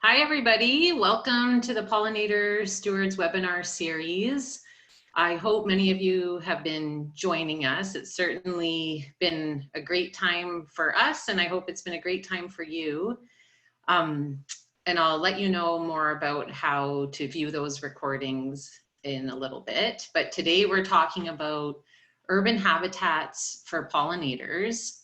Hi, everybody. Welcome to the Pollinator Stewards webinar series. I hope many of you have been joining us. It's certainly been a great time for us, and I hope it's been a great time for you. And I'll let you know more about how to view those recordings in a little bit. But today we're talking about urban habitats for pollinators.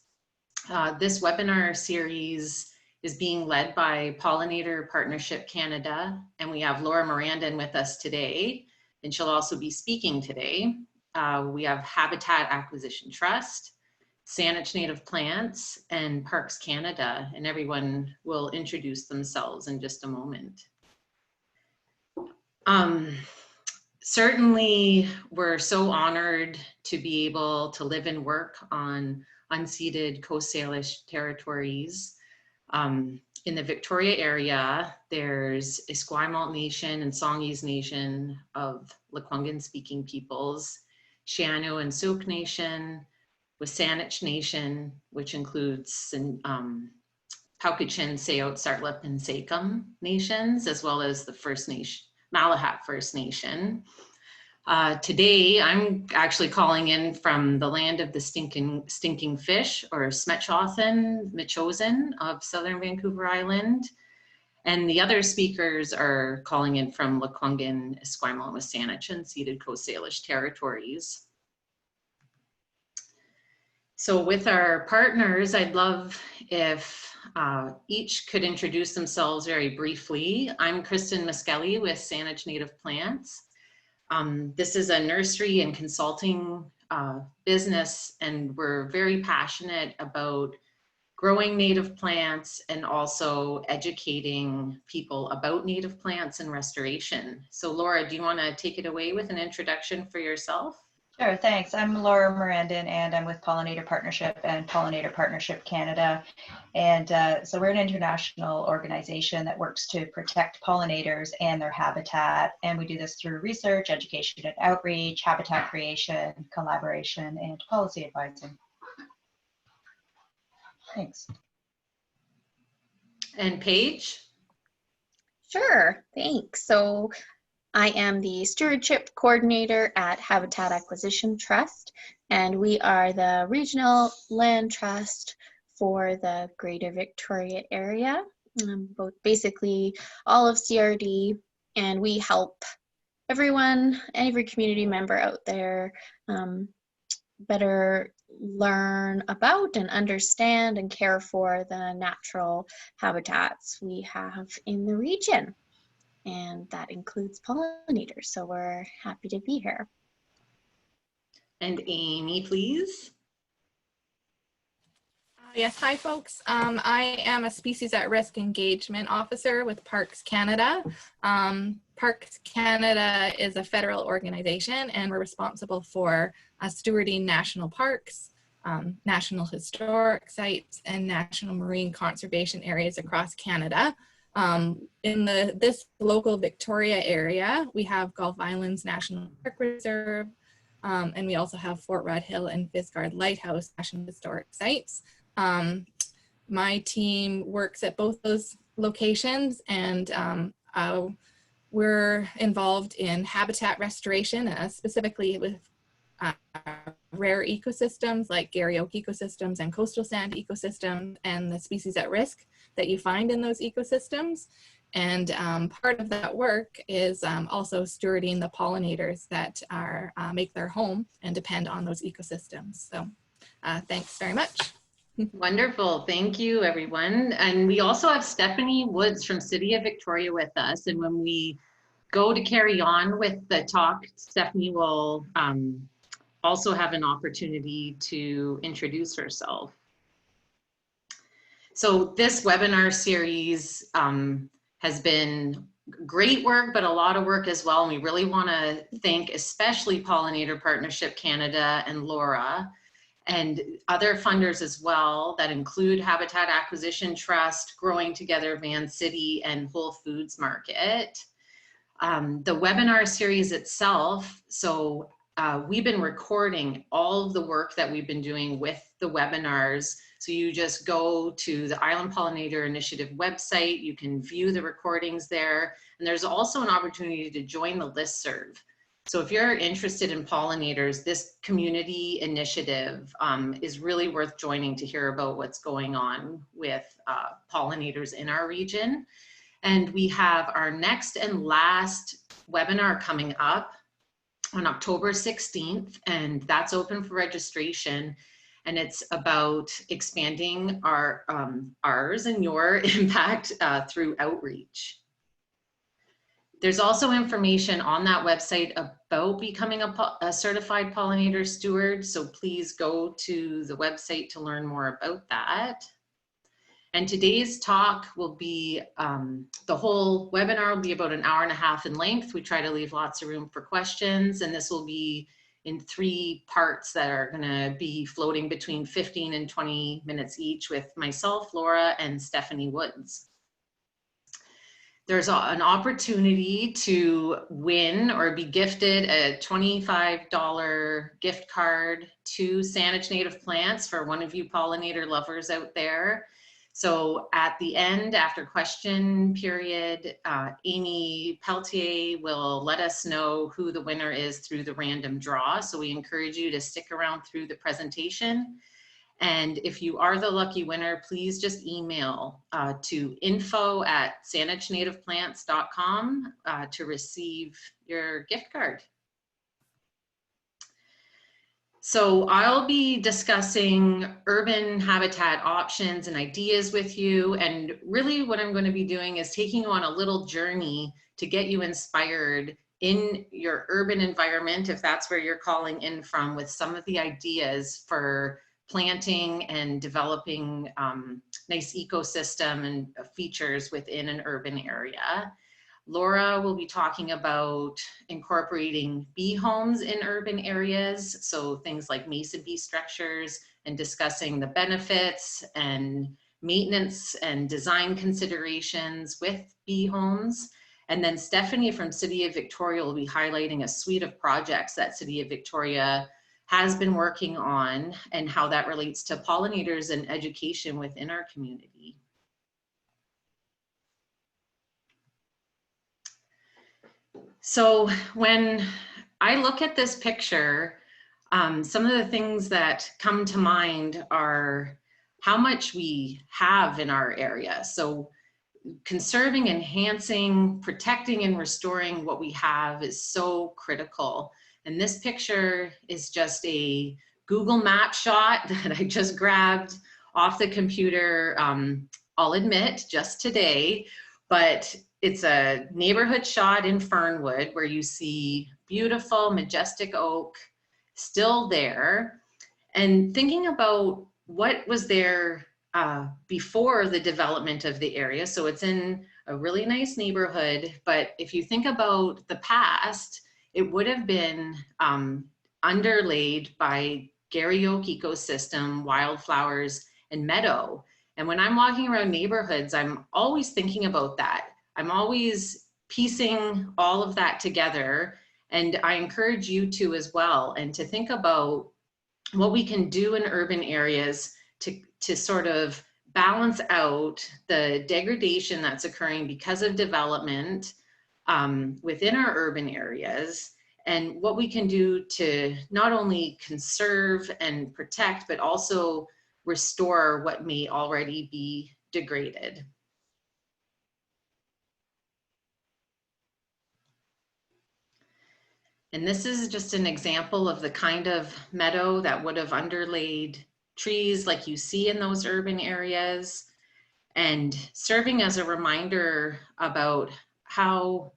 This webinar series is being led by Pollinator Partnership Canada, and we have Laura Miranda with us today, and she'll also be speaking today. We have Habitat Acquisition Trust, Saanich Native Plants, and Parks Canada, and everyone will introduce themselves in just a moment. Certainly, we're so honored to be able to live and work on unceded Coast Salish territories. In the Victoria area, there's Esquimalt Nation and Songhees Nation of Lekwungen speaking peoples, Siano and Sauk Nation, with Saanich Nation, which includes Pauquichin, Sayout, Sartlip, and Sakum nations, as well as the First Nation, Malahat First Nation. Today, I'm actually calling in from the land of the stinking fish, or Smetchothan, Michosen of Southern Vancouver Island. And the other speakers are calling in from Lekwungen, Esquimalt, Saanich, and ceded Coast Salish territories. So with our partners, I'd love if each could introduce themselves very briefly. I'm Kristen Miskelly with Saanich Native Plants. This is a nursery and consulting business, and we're very passionate about growing native plants and also educating people about native plants and restoration. So Laura, do you want to take it away with an introduction for yourself? Sure, thanks. I'm Laura Miranda, and I'm with Pollinator Partnership and Pollinator Partnership Canada. And so we're an international organization that works to protect pollinators and their habitat. And we do this through research, education and outreach, habitat creation, collaboration, and policy advising. Thanks. And Paige? Sure, thanks. So I am the Stewardship Coordinator at Habitat Acquisition Trust, and we are the regional land trust for the Greater Victoria area, both basically all of CRD, and we help everyone, every community member out there better learn about and understand and care for the natural habitats we have in the region. And that includes pollinators, so we're happy to be here. And Amy, please. Yes, hi folks. I am a Species at Risk Engagement Officer with Parks Canada. Parks Canada is a federal organization, and we're responsible for stewarding national parks, national historic sites, and national marine conservation areas across Canada. In this local Victoria area, we have Gulf Islands National Park Reserve, and we also have Fort Rudd Hill and Fisgard Lighthouse National Historic Sites. My team works at both those locations, and we're involved in habitat restoration, specifically with rare ecosystems like Garry Oak ecosystems and coastal sand ecosystems and the species at risk that you find in those ecosystems. And part of that work is also stewarding the pollinators that are make their home and depend on those ecosystems. So thanks very much. Wonderful, thank you everyone. And we also have Stephanie Woods from City of Victoria with us. And when we go to carry on with the talk, Stephanie will also have an opportunity to introduce herself. So this webinar series has been great work, but a lot of work as well. And we really want to thank especially Pollinator Partnership Canada and Laura and other funders as well that include Habitat Acquisition Trust, Growing Together Van City, and Whole Foods Market. The webinar series itself, so we've been recording all of the work that we've been doing with the webinars So you just go to the Island Pollinator Initiative website, you can view the recordings there, and there's also an opportunity to join the listserv. So if you're interested in pollinators, this community initiative is really worth joining to hear about what's going on with pollinators in our region. And we have our next and last webinar coming up on October 16th, and that's open for registration. And it's about expanding our ours and your impact through outreach. There's also information on that website about becoming a certified pollinator steward. So please go to the website to learn more about that. And today's talk will be, the whole webinar will be about an hour and a half in length. We try to leave lots of room for questions, and this will be in 3 parts that are gonna be floating between 15 and 20 minutes each with myself, Laura, and Stephanie Woods. There's an opportunity to win or be gifted a $25 gift card to Saanich Native Plants for one of you pollinator lovers out there. So at the end, after question period, Amy Peltier will let us know who the winner is through the random draw. So we encourage you to stick around through the presentation. And if you are the lucky winner, please just email to info@saanichnativplants.com to receive your gift card. So I'll be discussing urban habitat options and ideas with you. And really what I'm going to be doing is taking you on a little journey to get you inspired in your urban environment, if that's where you're calling in from, with some of the ideas for planting and developing nice ecosystem and features within an urban area. Laura will be talking about incorporating bee homes in urban areas, so things like mason bee structures, and discussing the benefits and maintenance and design considerations with bee homes. And then Stephanie from City of Victoria will be highlighting a suite of projects that City of Victoria has been working on and how that relates to pollinators and education within our community. So when I look at this picture, some of the things that come to mind are how much we have in our area. So conserving, enhancing, protecting, and restoring what we have is so critical. And this picture is just a Google map shot that I just grabbed off the computer, I'll admit, just today, but it's a neighborhood shot in Fernwood where you see beautiful, majestic oak still there. And thinking about what was there before the development of the area. So it's in a really nice neighborhood, but if you think about the past, it would have been underlaid by Garry Oak ecosystem, wildflowers, and meadow. And when I'm walking around neighborhoods, I'm always thinking about that. I'm always piecing all of that together, and I encourage you to as well, and to think about what we can do in urban areas to sort of balance out the degradation that's occurring because of development within our urban areas, and what we can do to not only conserve and protect, but also restore what may already be degraded. And this is just an example of the kind of meadow that would have underlaid trees like you see in those urban areas, and serving as a reminder about how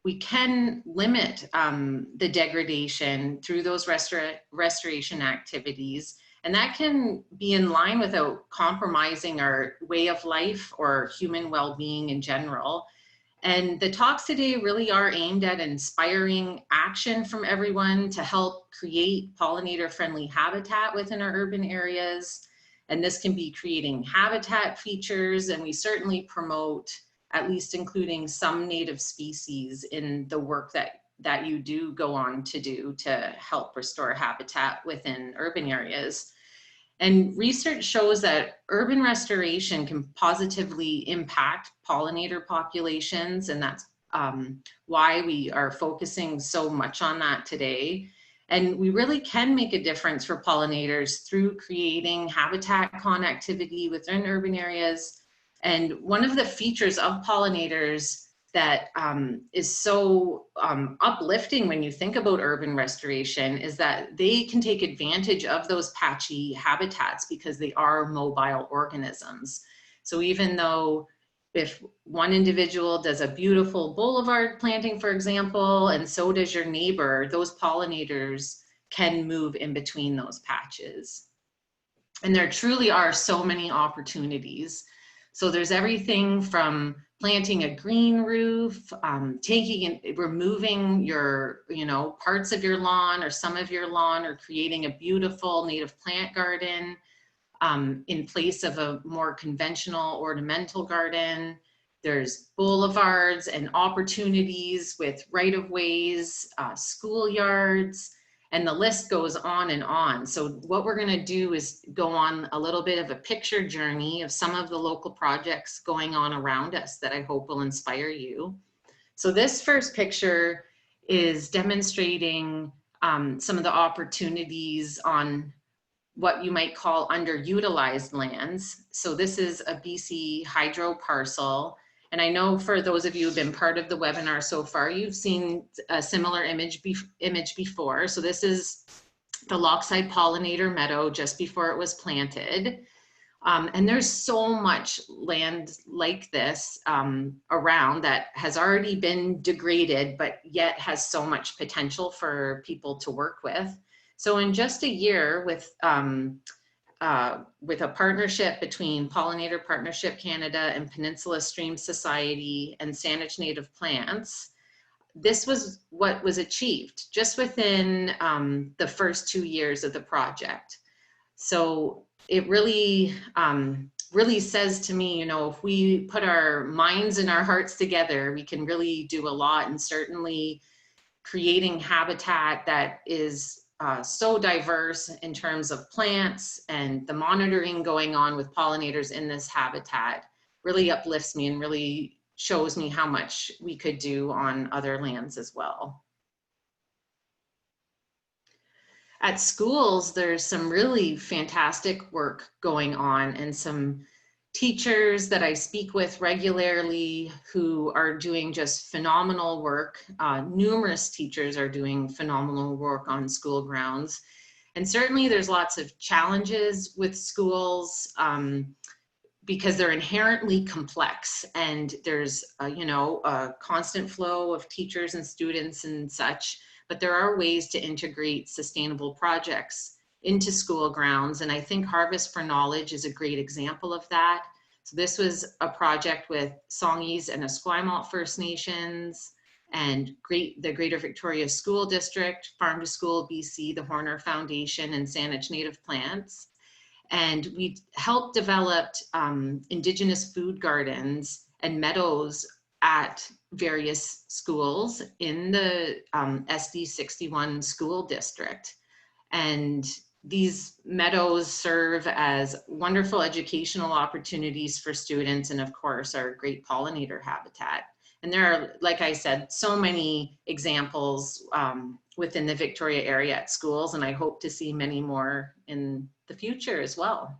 we can limit the degradation through those restoration activities. And that can be in line without compromising our way of life or human well-being in general. And the talks today really are aimed at inspiring action from everyone to help create pollinator-friendly habitat within our urban areas. And this can be creating habitat features, and we certainly promote at least including some native species in the work that you do go on to do to help restore habitat within urban areas. And research shows that urban restoration can positively impact pollinator populations, and that's why we are focusing so much on that today. And we really can make a difference for pollinators through creating habitat connectivity within urban areas. And one of the features of pollinators that is so uplifting when you think about urban restoration is that they can take advantage of those patchy habitats because they are mobile organisms. So even though if one individual does a beautiful boulevard planting, for example, and so does your neighbor, those pollinators can move in between those patches. And there truly are so many opportunities. So there's everything from planting a green roof, removing your, parts of your lawn or some of your lawn, or creating a beautiful native plant garden in place of a more conventional ornamental garden. There's boulevards and opportunities with right-of-ways, schoolyards, and the list goes on and on. So what we're going to do is go on a little bit of a picture journey of some of the local projects going on around us that I hope will inspire you. So this first picture is demonstrating some of the opportunities on what you might call underutilized lands. So this is a BC hydro parcel. And I know for those of you who've been part of the webinar so far, you've seen a similar image before. So this is the Lochside Pollinator Meadow just before it was planted. And there's so much land like this around that has already been degraded, but yet has so much potential for people to work with. So in just a year with a partnership between Pollinator Partnership Canada and Peninsula Stream Society and Saanich Native Plants, this was what was achieved just within the first 2 years of the project. So it really, really says to me, if we put our minds and our hearts together, we can really do a lot, and certainly creating habitat that is so diverse in terms of plants and the monitoring going on with pollinators in this habitat really uplifts me and really shows me how much we could do on other lands as well. At schools, there's some really fantastic work going on, and some teachers that I speak with regularly who are doing just phenomenal work. Numerous teachers are doing phenomenal work on school grounds. And certainly there's lots of challenges with schools because they're inherently complex, and there's a constant flow of teachers and students and such, but there are ways to integrate sustainable projects into school grounds. And I think Harvest for Knowledge is a great example of that. So this was a project with Songhees and Esquimalt First Nations and the Greater Victoria School District, Farm to School BC, the Horner Foundation, and Saanich Native Plants. And we helped develop Indigenous food gardens and meadows at various schools in the SD 61 school district. And these meadows serve as wonderful educational opportunities for students, and of course are great pollinator habitat. And there are, like I said, so many examples within the Victoria area at schools, and I hope to see many more in the future as well.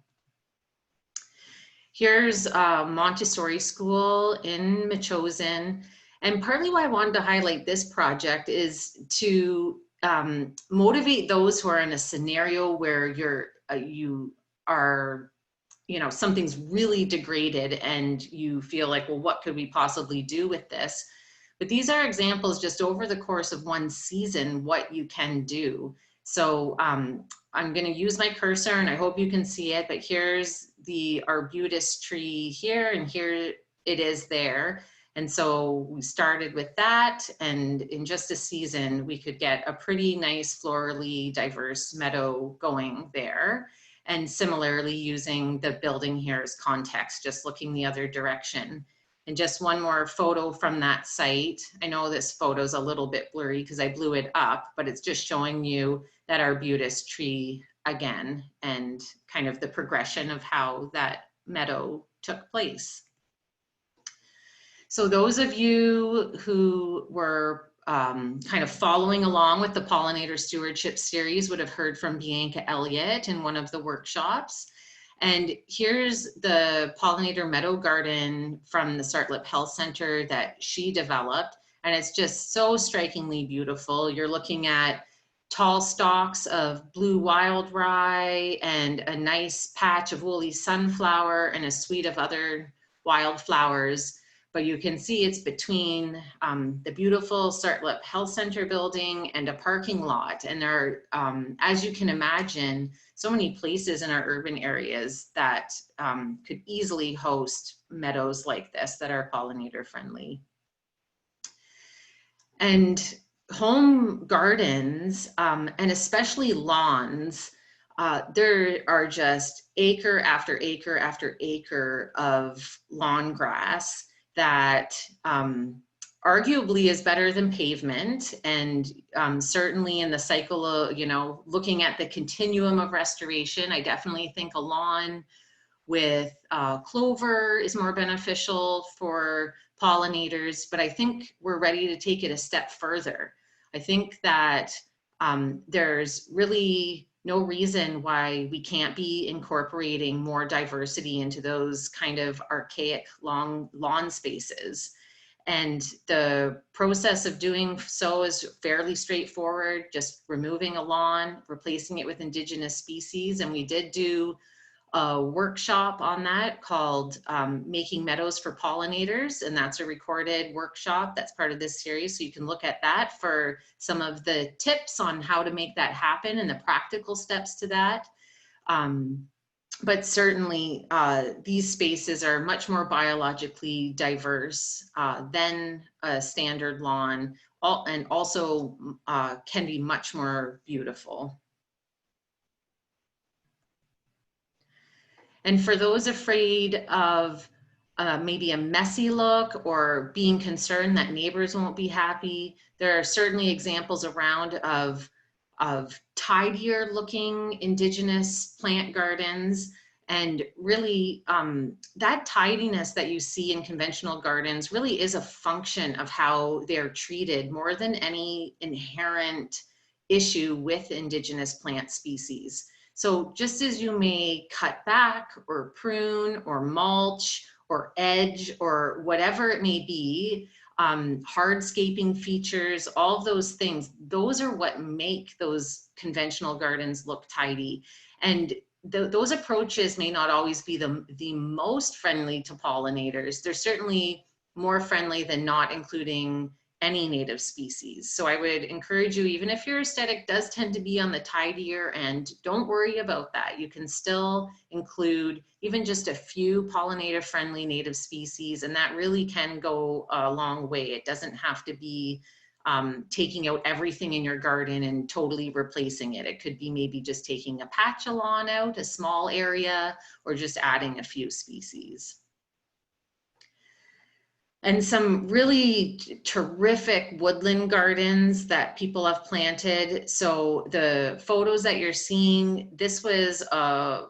Here's Montessori School in Metchosin, and partly why I wanted to highlight this project is to motivate those who are in a scenario where you are, something's really degraded and you feel like, well, what could we possibly do with this? But these are examples just over the course of one season, what you can do. So I'm going to use my cursor, and I hope you can see it, but here's the arbutus tree here, and here it is there. And so we started with that, and in just a season, we could get a pretty nice florally diverse meadow going there. And similarly, using the building here as context, just looking the other direction. And just one more photo from that site. I know this photo is a little bit blurry because I blew it up, but it's just showing you that arbutus tree again, and kind of the progression of how that meadow took place. So those of you who were kind of following along with the Pollinator Stewardship series would have heard from Bianca Elliott in one of the workshops. And here's the pollinator meadow garden from the Sartlip Health Center that she developed. And it's just so strikingly beautiful. You're looking at tall stalks of blue wild rye and a nice patch of woolly sunflower and a suite of other wildflowers. But you can see it's between the beautiful Sartlip Health Center building and a parking lot. And there are, as you can imagine, so many places in our urban areas that could easily host meadows like this that are pollinator friendly. And home gardens, and especially lawns, there are just acre after acre after acre of lawn grass that arguably is better than pavement, and certainly in the cycle of, you know, looking at the continuum of restoration, I definitely think a lawn with clover is more beneficial for pollinators, but I think we're ready to take it a step further. I think that there's really no reason why we can't be incorporating more diversity into those kind of archaic long lawn spaces. And the process of doing so is fairly straightforward, just removing a lawn, replacing it with indigenous species. And we did do a workshop on that called Making Meadows for Pollinators, and that's a recorded workshop that's part of this series, so you can look at that for some of the tips on how to make that happen and the practical steps to that. But certainly these spaces are much more biologically diverse than a standard lawn, and also can be much more beautiful. And for those afraid of maybe a messy look or being concerned that neighbors won't be happy, there are certainly examples around of tidier looking indigenous plant gardens. And really that tidiness that you see in conventional gardens really is a function of how they're treated more than any inherent issue with indigenous plant species. So just as you may cut back or prune or mulch or edge or whatever it may be, hardscaping features, all of those things, those are what make those conventional gardens look tidy. And those approaches may not always be the most friendly to pollinators. They're certainly more friendly than not including any native species. So I would encourage you, even if your aesthetic does tend to be on the tidier end, don't worry about that. You can still include even just a few pollinator friendly native species, and that really can go a long way. It doesn't have to be taking out everything in your garden and totally replacing it. It could be maybe just taking a patch of lawn out, a small area, or just adding a few species. And some really terrific woodland gardens that people have planted. So the photos that you're seeing, this was a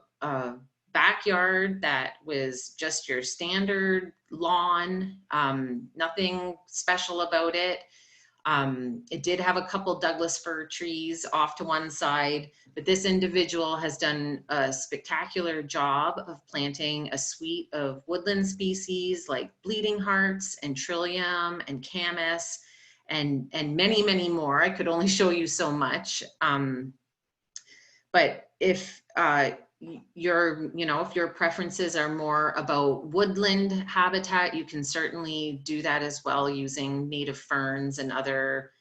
backyard that was just your standard lawn, nothing special about it. It did have a couple Douglas fir trees off to one side, but this individual has done a spectacular job of planting a suite of woodland species like bleeding hearts and trillium and camas and many, many more. I could only show you so much. But if if your preferences are more about woodland habitat, you can certainly do that as well using native ferns and other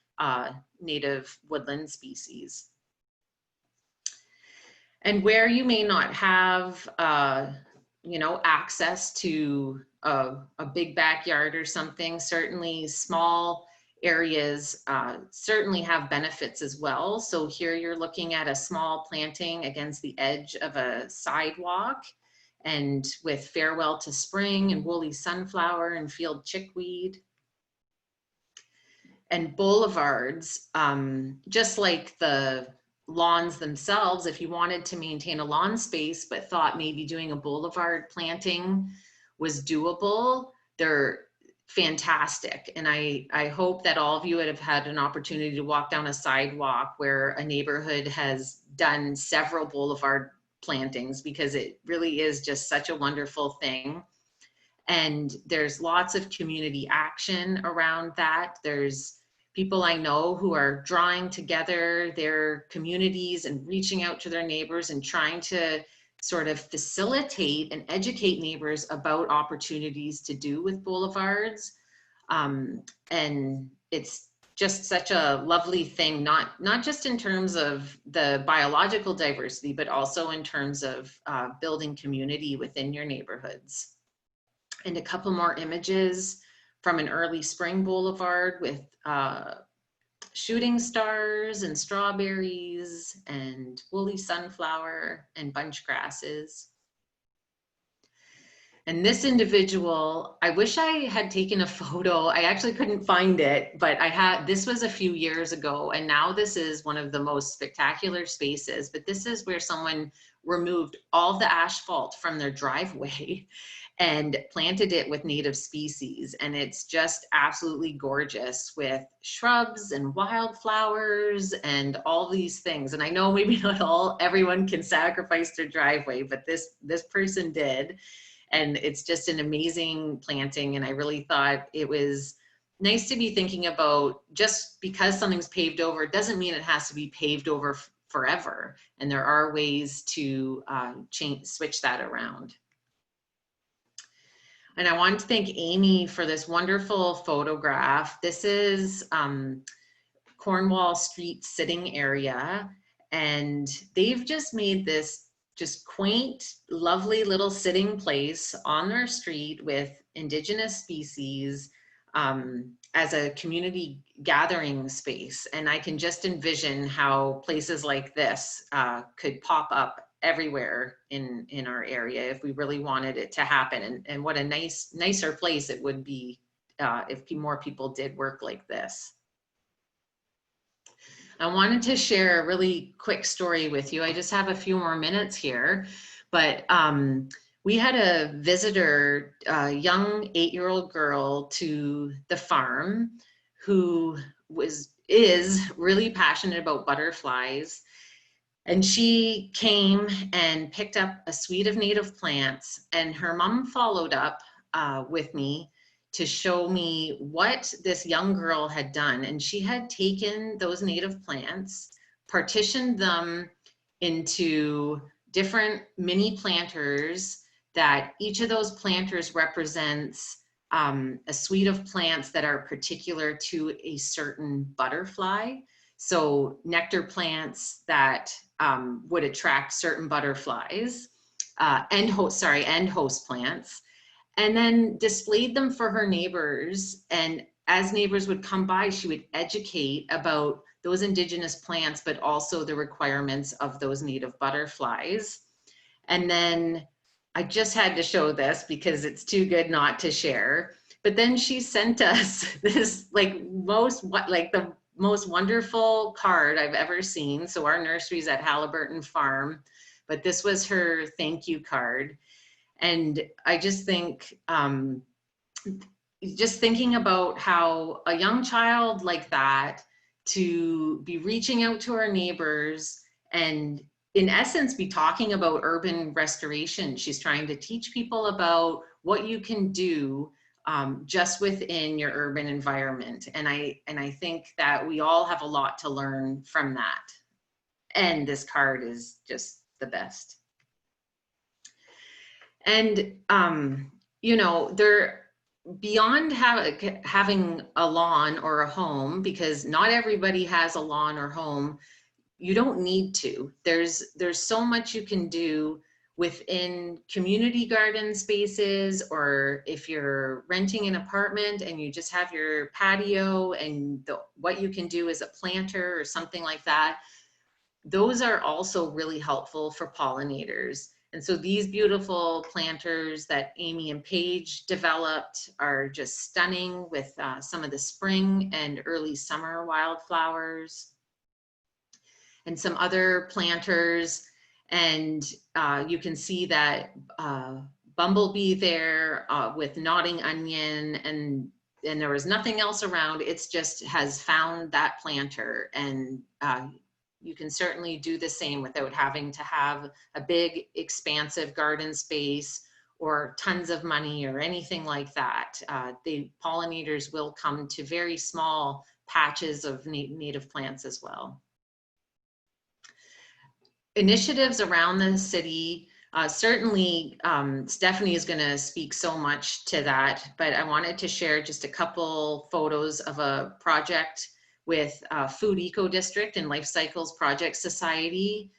native woodland species. And where you may not have access to a big backyard or something, certainly small areas certainly have benefits as well. So here you're looking at a small planting against the edge of a sidewalk, and with farewell to spring and woolly sunflower and field chickweed. And boulevards, just like the lawns themselves, if you wanted to maintain a lawn space, but thought maybe doing a boulevard planting was doable, they're fantastic. And I hope that all of you have had an opportunity to walk down a sidewalk where a neighborhood has done several boulevard plantings, because it really is just such a wonderful thing. And there's lots of community action around that. There's people I know who are drawing together their communities and reaching out to their neighbors and trying to sort of facilitate and educate neighbors about opportunities to do with boulevards. And it's just such a lovely thing, not just in terms of the biological diversity, but also in terms of building community within your neighborhoods. And a couple more images from an early spring boulevard with shooting stars and strawberries and woolly sunflower and bunch grasses. And this individual, I wish I had taken a photo. I actually couldn't find it, but this was a few years ago, and now this is one of the most spectacular spaces. But this is where someone removed all the asphalt from their driveway and planted it with native species. And it's just absolutely gorgeous with shrubs and wildflowers and all these things. And I know maybe not everyone can sacrifice their driveway, but this person did. And it's just an amazing planting. And I really thought it was nice to be thinking about, just because something's paved over, it doesn't mean it has to be paved over forever. And there are ways to switch that around. And I want to thank Amy for this wonderful photograph. This is Cornwall Street sitting area. And they've just made this just quaint, lovely little sitting place on their street with Indigenous species as a community gathering space. And I can just envision how places like this could pop up everywhere in our area if we really wanted it to happen. And what a nicer place it would be if more people did work like this. I wanted to share a really quick story with you. I just have a few more minutes here, but we had a visitor, a young 8-year-old girl to the farm who is really passionate about butterflies. And she came and picked up a suite of native plants, and her mom followed up with me to show me what this young girl had done. And she had taken those native plants, partitioned them into different mini planters, that each of those planters represents a suite of plants that are particular to a certain butterfly. So nectar plants that would attract certain butterflies, and host plants. And then displayed them for her neighbors. And as neighbors would come by, she would educate about those Indigenous plants, but also the requirements of those native butterflies. And then I just had to show this because it's too good not to share. But then she sent us this the most wonderful card I've ever seen. So our nursery's at Halliburton Farm, but this was her thank you card. And I just think, just thinking about how a young child like that to be reaching out to our neighbors and in essence be talking about urban restoration. She's trying to teach people about what you can do just within your urban environment. And I think that we all have a lot to learn from that. And this card is just the best. And, you know, beyond having a lawn or a home, because not everybody has a lawn or home, you don't need to. There's so much you can do within community garden spaces, or if you're renting an apartment and you just have your patio and what you can do is a planter or something like that. Those are also really helpful for pollinators. And so these beautiful planters that Amy and Paige developed are just stunning with some of the spring and early summer wildflowers. and some other planters. And you can see that bumblebee there with nodding onion, and there was nothing else around. It's just has found that planter, and you can certainly do the same without having to have a big expansive garden space or tons of money or anything like that. The pollinators will come to very small patches of native plants as well. Initiatives around the city, certainly Stephanie is going to speak so much to that, but I wanted to share just a couple photos of a project with Food Eco District and Life Cycles Project Society.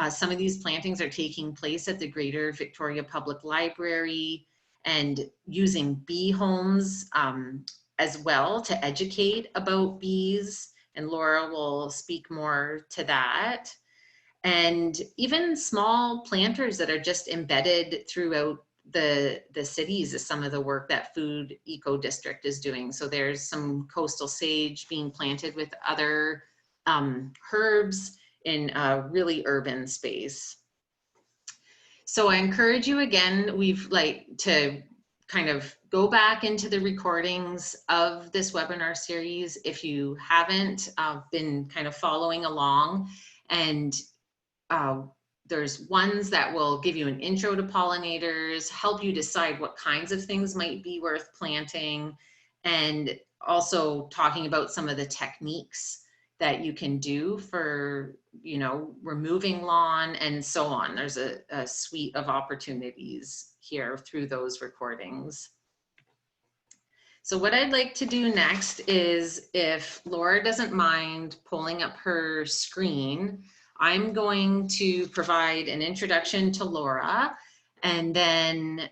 Some of these plantings are taking place at the Greater Victoria Public Library, and using bee homes as well to educate about bees, and Laura will speak more to that. And even small planters that are just embedded throughout the cities is some of the work that Food Eco District is doing. So there's some coastal sage being planted with other herbs in a really urban space. So I encourage you again, we've like to kind of go back into the recordings of this webinar series if you haven't been kind of following along. And there's ones that will give you an intro to pollinators, help you decide what kinds of things might be worth planting, and also talking about some of the techniques that you can do for, you know, removing lawn and so on. There's a suite of opportunities here through those recordings. So what I'd like to do next is, if Laura doesn't mind pulling up her screen, I'm going to provide an introduction to Laura, and then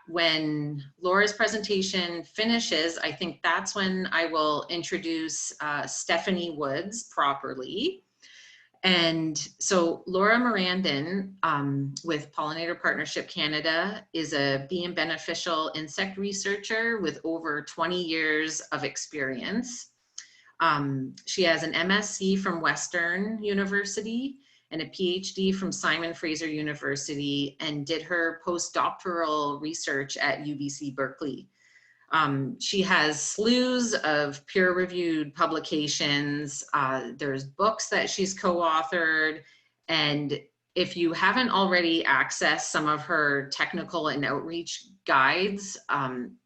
when Laura's presentation finishes, I think that's when I will introduce Stephanie Woods properly. And so Laura Mirandin with Pollinator Partnership Canada is a bee and beneficial insect researcher with over 20 years of experience. She has an MSc from Western University and a PhD from Simon Fraser University, and did her postdoctoral research at UBC Berkeley. She has slews of peer-reviewed publications. There's books that she's co-authored, and if you haven't already accessed some of her technical and outreach guides on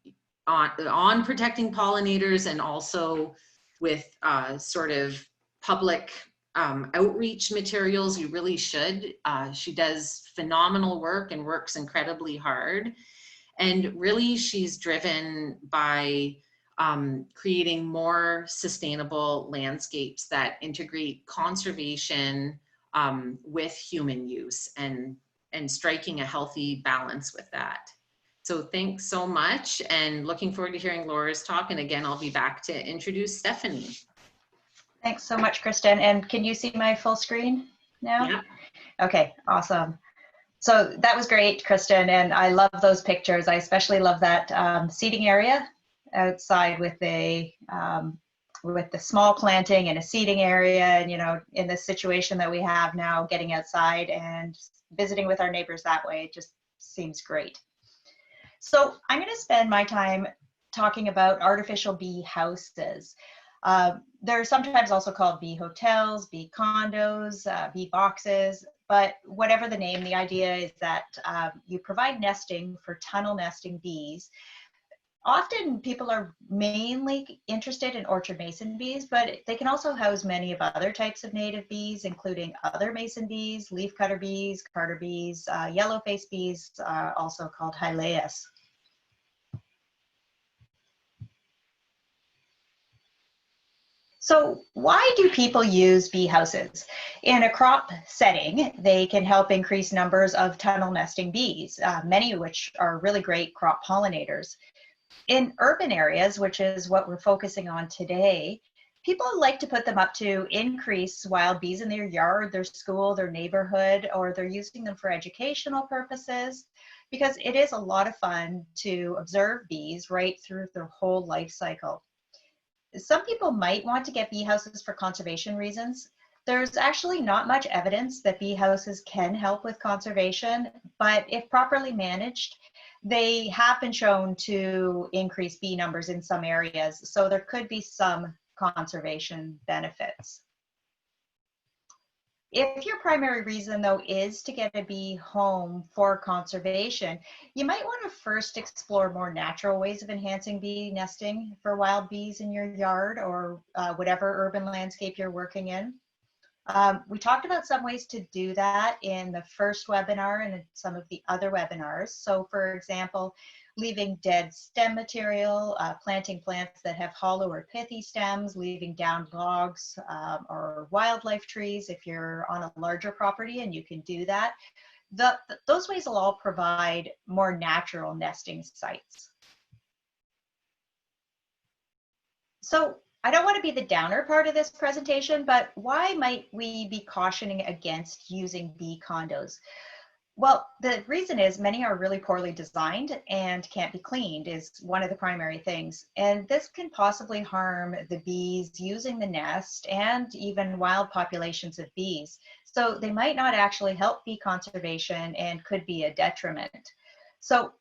protecting pollinators, and also with sort of public outreach materials, you really should. She does phenomenal work and works incredibly hard. And really, she's driven by creating more sustainable landscapes that integrate conservation with human use, and striking a healthy balance with that. So thanks so much, and looking forward to hearing Laura's talk. And again, I'll be back to introduce Stephanie. Thanks so much, Kristen. And can you see my full screen now? Yeah. Okay, awesome. So that was great, Kristen, and I love those pictures. I especially love that seating area outside with the small planting and a seating area. And, you know, in this situation that we have now, getting outside and visiting with our neighbors that way, it just seems great. So I'm going to spend my time talking about artificial bee houses. They're sometimes also called bee hotels, bee condos, bee boxes, but whatever the name, the idea is that you provide nesting for tunnel nesting bees. Often people are mainly interested in orchard mason bees, but they can also house many of other types of native bees, including other mason bees, leafcutter bees, carder bees, yellow-faced bees, also called Hylaeus. So why do people use bee houses? In a crop setting, they can help increase numbers of tunnel nesting bees, many of which are really great crop pollinators. In urban areas, which is what we're focusing on today, people like to put them up to increase wild bees in their yard, their school, their neighborhood, or they're using them for educational purposes, because it is a lot of fun to observe bees right through their whole life cycle. Some people might want to get bee houses for conservation reasons, There's actually not much evidence that bee houses can help with conservation, but if properly managed, they have been shown to increase bee numbers in some areas, so there could be some conservation benefits. If your primary reason, though, is to get a bee home for conservation, you might want to first explore more natural ways of enhancing bee nesting for wild bees in your yard or whatever urban landscape you're working in. We talked about some ways to do that in the first webinar and in some of the other webinars. So for example, leaving dead stem material, planting plants that have hollow or pithy stems, leaving down logs or wildlife trees if you're on a larger property and you can do that. Those ways will all provide more natural nesting sites. So I don't want to be the downer part of this presentation, but why might we be cautioning against using bee condos? Well, the reason is many are really poorly designed and can't be cleaned is one of the primary things. And this can possibly harm the bees using the nest and even wild populations of bees. So they might not actually help bee conservation and could be a detriment. So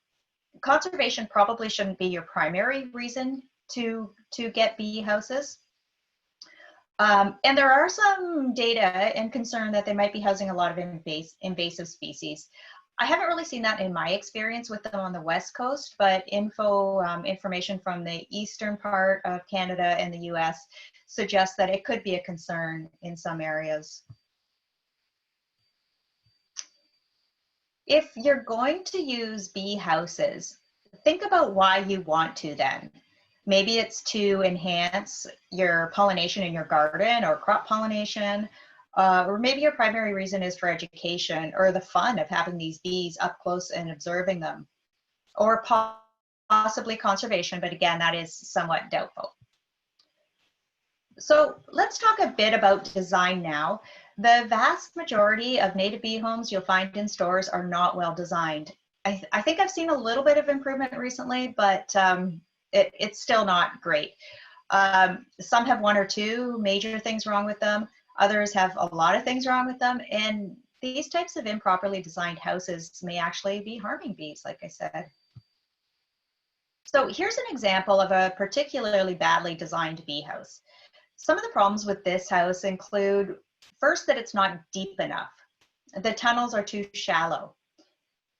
conservation probably shouldn't be your primary reason to get bee houses. And there are some data and concern that they might be housing a lot of invasive species. I haven't really seen that in my experience with them on the West Coast, but information from the eastern part of Canada and the US suggests that it could be a concern in some areas. If you're going to use bee houses, think about why you want to then. Maybe it's to enhance your pollination in your garden or crop pollination, or maybe your primary reason is for education or the fun of having these bees up close and observing them, or possibly conservation, but again, that is somewhat doubtful. So let's talk a bit about design now. The vast majority of native bee homes you'll find in stores are not well designed. I think I've seen a little bit of improvement recently, but it's still not great. Some have one or two major things wrong with them. Others have a lot of things wrong with them. And these types of improperly designed houses may actually be harming bees, like I said. So here's an example of a particularly badly designed bee house. Some of the problems with this house include, first, that it's not deep enough. The tunnels are too shallow.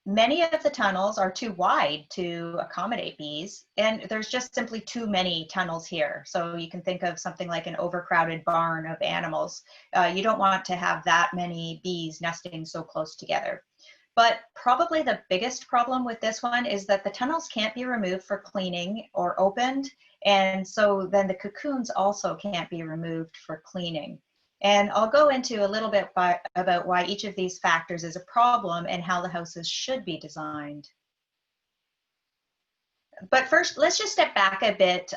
Many of the tunnels are too wide to accommodate bees, and there's just simply too many tunnels here. So you can think of something like an overcrowded barn of animals. You don't want to have that many bees nesting so close together. But probably the biggest problem with this one is that the tunnels can't be removed for cleaning or opened, and so then the cocoons also can't be removed for cleaning. And I'll go into a little bit about why each of these factors is a problem and how the houses should be designed. But first, let's just step back a bit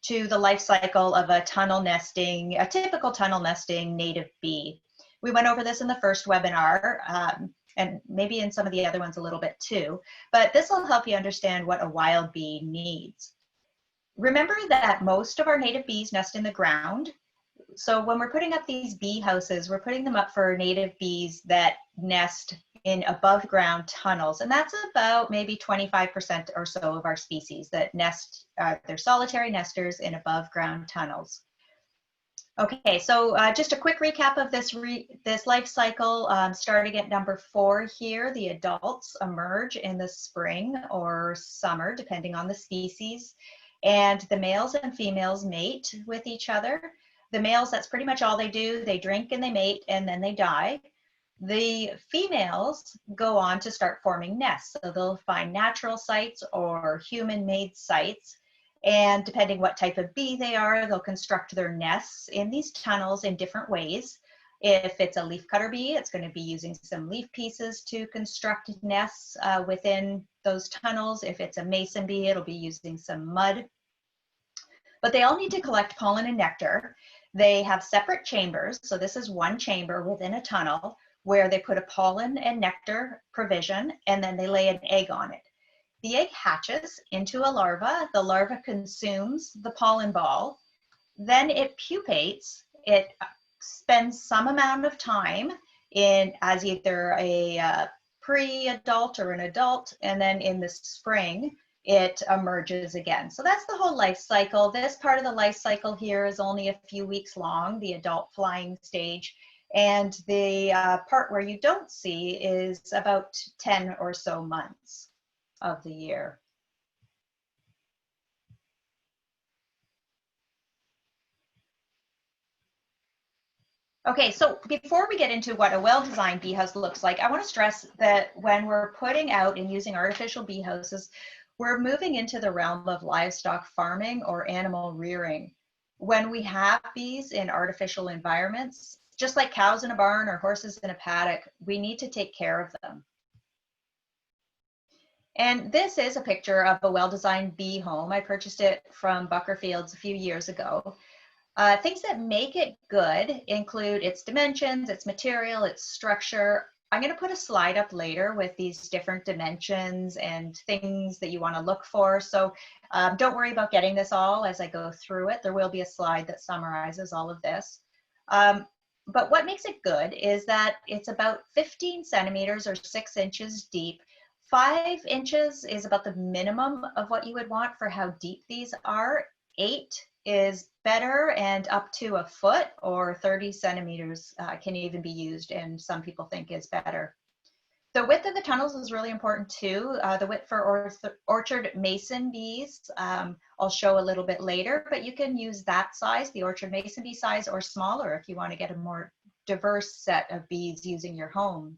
to the life cycle of a typical tunnel nesting native bee. We went over this in the first webinar, and maybe in some of the other ones a little bit too, but this will help you understand what a wild bee needs. Remember that most of our native bees nest in the ground. So when we're putting up these bee houses, we're putting them up for native bees that nest in above ground tunnels. And that's about maybe 25% or so of our species that nest, they're solitary nesters in above ground tunnels. Okay, so just a quick recap of this life cycle, starting at number 4 here. The adults emerge in the spring or summer, depending on the species. And the males and females mate with each other. The males, that's pretty much all they do. They drink and they mate and then they die. The females go on to start forming nests. So they'll find natural sites or human-made sites. And depending what type of bee they are, they'll construct their nests in these tunnels in different ways. If it's a leafcutter bee, it's going to be using some leaf pieces to construct nests within those tunnels. If it's a mason bee, it'll be using some mud. But they all need to collect pollen and nectar. They have separate chambers. So this is one chamber within a tunnel where they put a pollen and nectar provision, and then they lay an egg on it. The egg hatches into a larva. The larva consumes the pollen ball. Then it pupates. It spend some amount of time in as either a pre-adult or an adult, and then in the spring, it emerges again. So that's the whole life cycle. This part of the life cycle here is only a few weeks long, the adult flying stage. And the part where you don't see is about 10 or so months of the year. Okay, so before we get into what a well-designed bee house looks like, I want to stress that when we're putting out and using artificial bee houses, we're moving into the realm of livestock farming or animal rearing. When we have bees in artificial environments, just like cows in a barn or horses in a paddock, we need to take care of them. And this is a picture of a well-designed bee home. I purchased it from Buckerfields a few years ago. Things that make it good include its dimensions, its material, its structure. I'm going to put a slide up later with these different dimensions and things that you want to look for. So don't worry about getting this all as I go through it. There will be a slide that summarizes all of this. But what makes it good is that it's about 15 centimeters or 6 inches deep. 5 inches is about the minimum of what you would want for how deep these are. 8 is better, and up to a foot or 30 centimeters can even be used, and some people think is better. The width of the tunnels is really important too. The width for orchard mason bees, I'll show a little bit later, but you can use that size, the orchard mason bee size, or smaller if you want to get a more diverse set of bees using your home.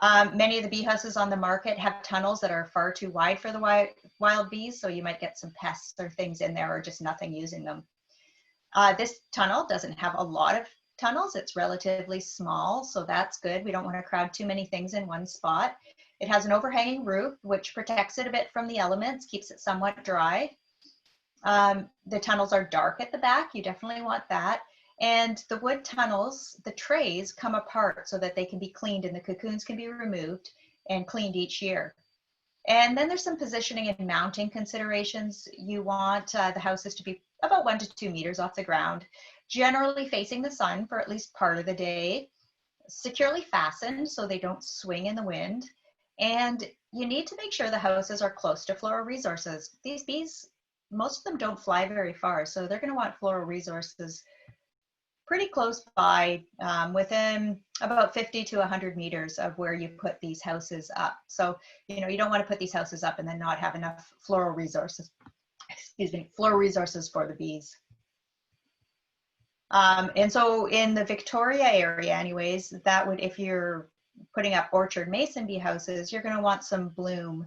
Many of the bee houses on the market have tunnels that are far too wide for the wild bees, so you might get some pests or things in there or just nothing using them. This tunnel doesn't have a lot of tunnels. It's relatively small, so that's good. We don't want to crowd too many things in one spot. It has an overhanging roof, which protects it a bit from the elements, keeps it somewhat dry. The tunnels are dark at the back. You definitely want that. And the wood tunnels, the trays come apart so that they can be cleaned and the cocoons can be removed and cleaned each year. And then there's some positioning and mounting considerations. You want the houses to be about 1 to 2 meters off the ground, generally facing the sun for at least part of the day, securely fastened so they don't swing in the wind. And you need to make sure the houses are close to floral resources. These bees, most of them don't fly very far, so they're going to want floral resources pretty close by, within about 50 to 100 meters of where you put these houses up. So, you know, you don't want to put these houses up and then not have enough floral resources, floral resources for the bees. And so in the Victoria area anyways, that would, if you're putting up orchard mason bee houses, you're going to want some bloom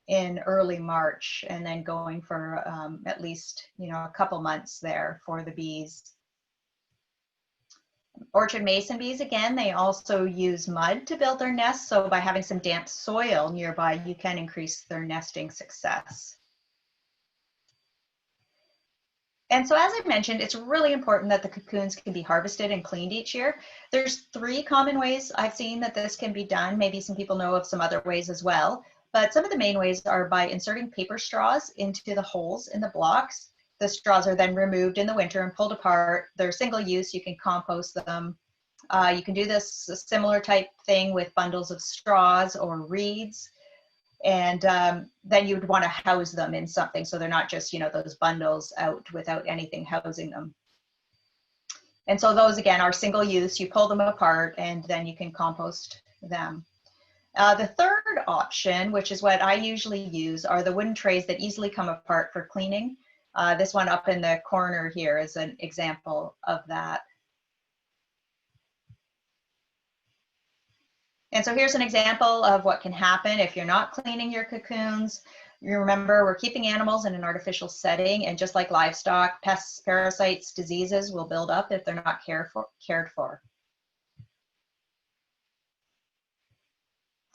in early March and then going for at least, you know, a couple months there for the bees. Orchard mason bees, again, they also use mud to build their nests. So by having some damp soil nearby, you can increase their nesting success. And so as I mentioned, it's really important that the cocoons can be harvested and cleaned each year. There's 3 common ways I've seen that this can be done. Maybe some people know of some other ways as well. But some of the main ways are by inserting paper straws into the holes in the blocks. The straws are then removed in the winter and pulled apart. They're single use, you can compost them. You can do this similar type thing with bundles of straws or reeds. And then you'd want to house them in something so they're not just, you know, those bundles out without anything housing them. And so those, again, are single use. You pull them apart and then you can compost them. The third option, which is what I usually use, are the wooden trays that easily come apart for cleaning. This one up in the corner here is an example of that. And so here's an example of what can happen if you're not cleaning your cocoons. You remember, we're keeping animals in an artificial setting, and just like livestock, pests, parasites, diseases will build up if they're not cared for.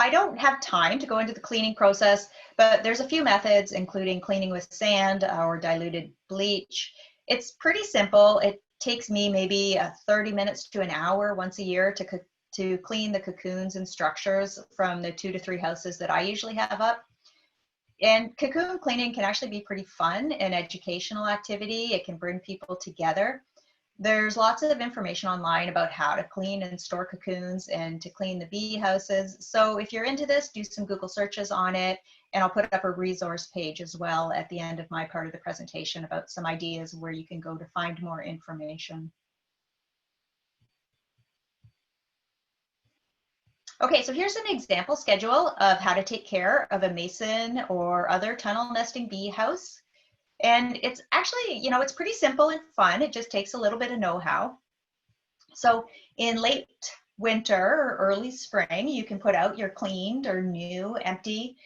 I don't have time to go into the cleaning process, but there's a few methods, including cleaning with sand or diluted bleach. It's pretty simple. It takes me maybe 30 minutes to an hour once a year to clean the cocoons and structures from the 2 to 3 houses that I usually have up. And cocoon cleaning can actually be pretty fun and educational activity. It can bring people together. There's lots of information online about how to clean and store cocoons and to clean the bee houses. So if you're into this, do some Google searches on it, and I'll put up a resource page as well at the end of my part of the presentation about some ideas where you can go to find more information. Okay, so here's an example schedule of how to take care of a mason or other tunnel nesting bee house. And it's actually, you know, it's pretty simple and fun. It just takes a little bit of know-how. So in late winter or early spring, you can put out your cleaned or new empty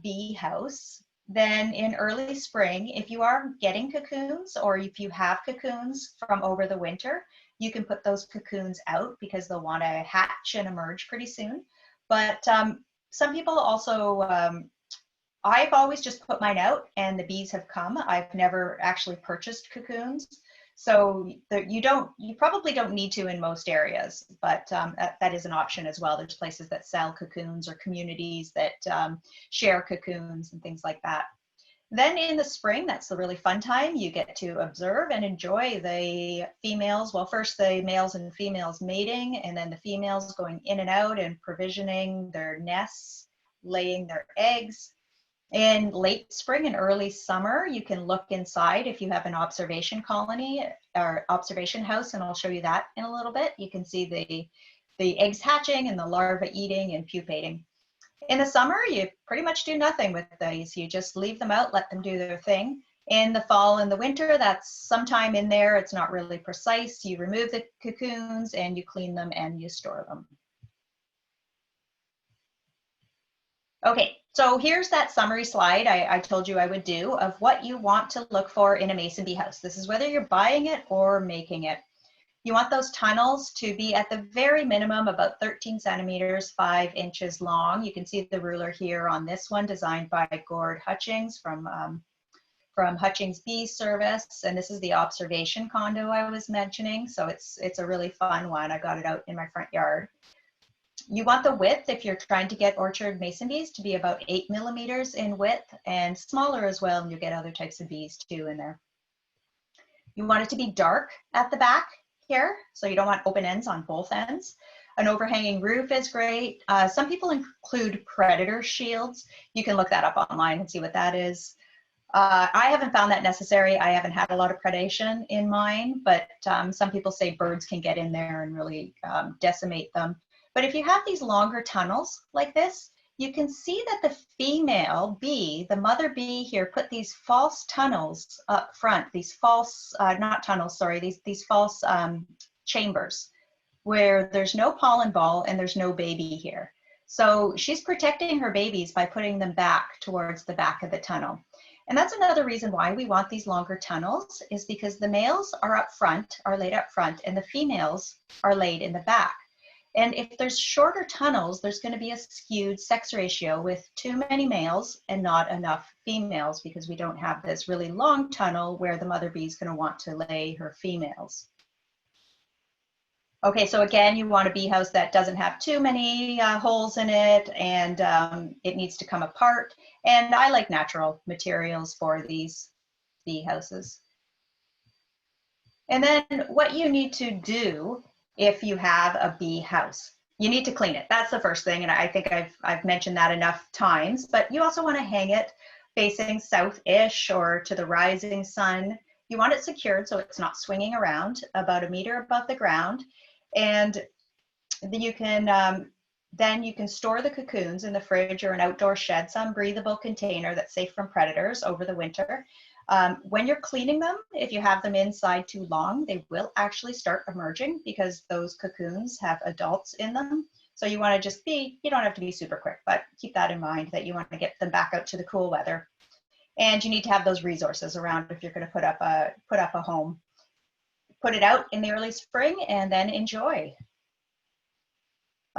bee house. Then in early spring, if you are getting cocoons or if you have cocoons from over the winter, you can put those cocoons out because they'll want to hatch and emerge pretty soon. But some people also, I've always just put mine out and the bees have come. I've never actually purchased cocoons. So you probably don't need to in most areas, but that is an option as well. There's places that sell cocoons or communities that share cocoons and things like that. Then in the spring, that's the really fun time. You get to observe and enjoy the females. Well, first the males and females mating, and then the females going in and out and provisioning their nests, laying their eggs. In late spring and early summer, you can look inside if you have an observation colony or observation house, and I'll show you that in a little bit. You can see the eggs hatching and the larvae eating and pupating. In the summer, you pretty much do nothing with these. You just leave them out, let them do their thing. In the fall and the winter, that's sometime in there. It's not really precise. You remove the cocoons and you clean them and you store them. Okay, so here's that summary slide I told you I would do of what you want to look for in a mason bee house. This is whether you're buying it or making it. You want those tunnels to be at the very minimum about 13 centimeters, 5 inches long. You can see the ruler here on this one, designed by Gord Hutchings from Hutchings Bee Service. And this is the observation condo I was mentioning. So it's a really fun one. I got it out in my front yard. You want the width, if you're trying to get orchard mason bees, to be about 8 millimeters in width and smaller as well. And you get other types of bees too in there. You want it to be dark at the back here, so you don't want open ends on both ends. An overhanging roof is great. Some people include predator shields. You can look that up online and see what that is. I haven't found that necessary. I haven't had a lot of predation in mine, but some people say birds can get in there and really decimate them. But if you have these longer tunnels like this, you can see that the female bee, the mother bee here, put these false tunnels up front, these false, not tunnels, sorry, these false chambers where there's no pollen ball and there's no baby here. So she's protecting her babies by putting them back towards the back of the tunnel. And that's another reason why we want these longer tunnels, is because the males are up front, are laid up front, and the females are laid in the back. And if there's shorter tunnels, there's going to be a skewed sex ratio with too many males and not enough females, because we don't have this really long tunnel where the mother bee is going to want to lay her females. Okay, so again, you want a bee house that doesn't have too many holes in it, and it needs to come apart. And I like natural materials for these bee houses. And then what you need to do if you have a bee house, you need to clean it. That's the first thing, and I think I've mentioned that enough times, but you also want to hang it facing south-ish or to the rising sun. You want it secured so it's not swinging around about 1 meter above the ground. And you can then you can store the cocoons in the fridge or an outdoor shed, some breathable container that's safe from predators over the winter. When you're cleaning them, if you have them inside too long, they will actually start emerging because those cocoons have adults in them. So you want to just you don't have to be super quick, but keep that in mind that you want to get them back out to the cool weather. And you need to have those resources around if you're going to put up a home. Put it out in the early spring and then enjoy.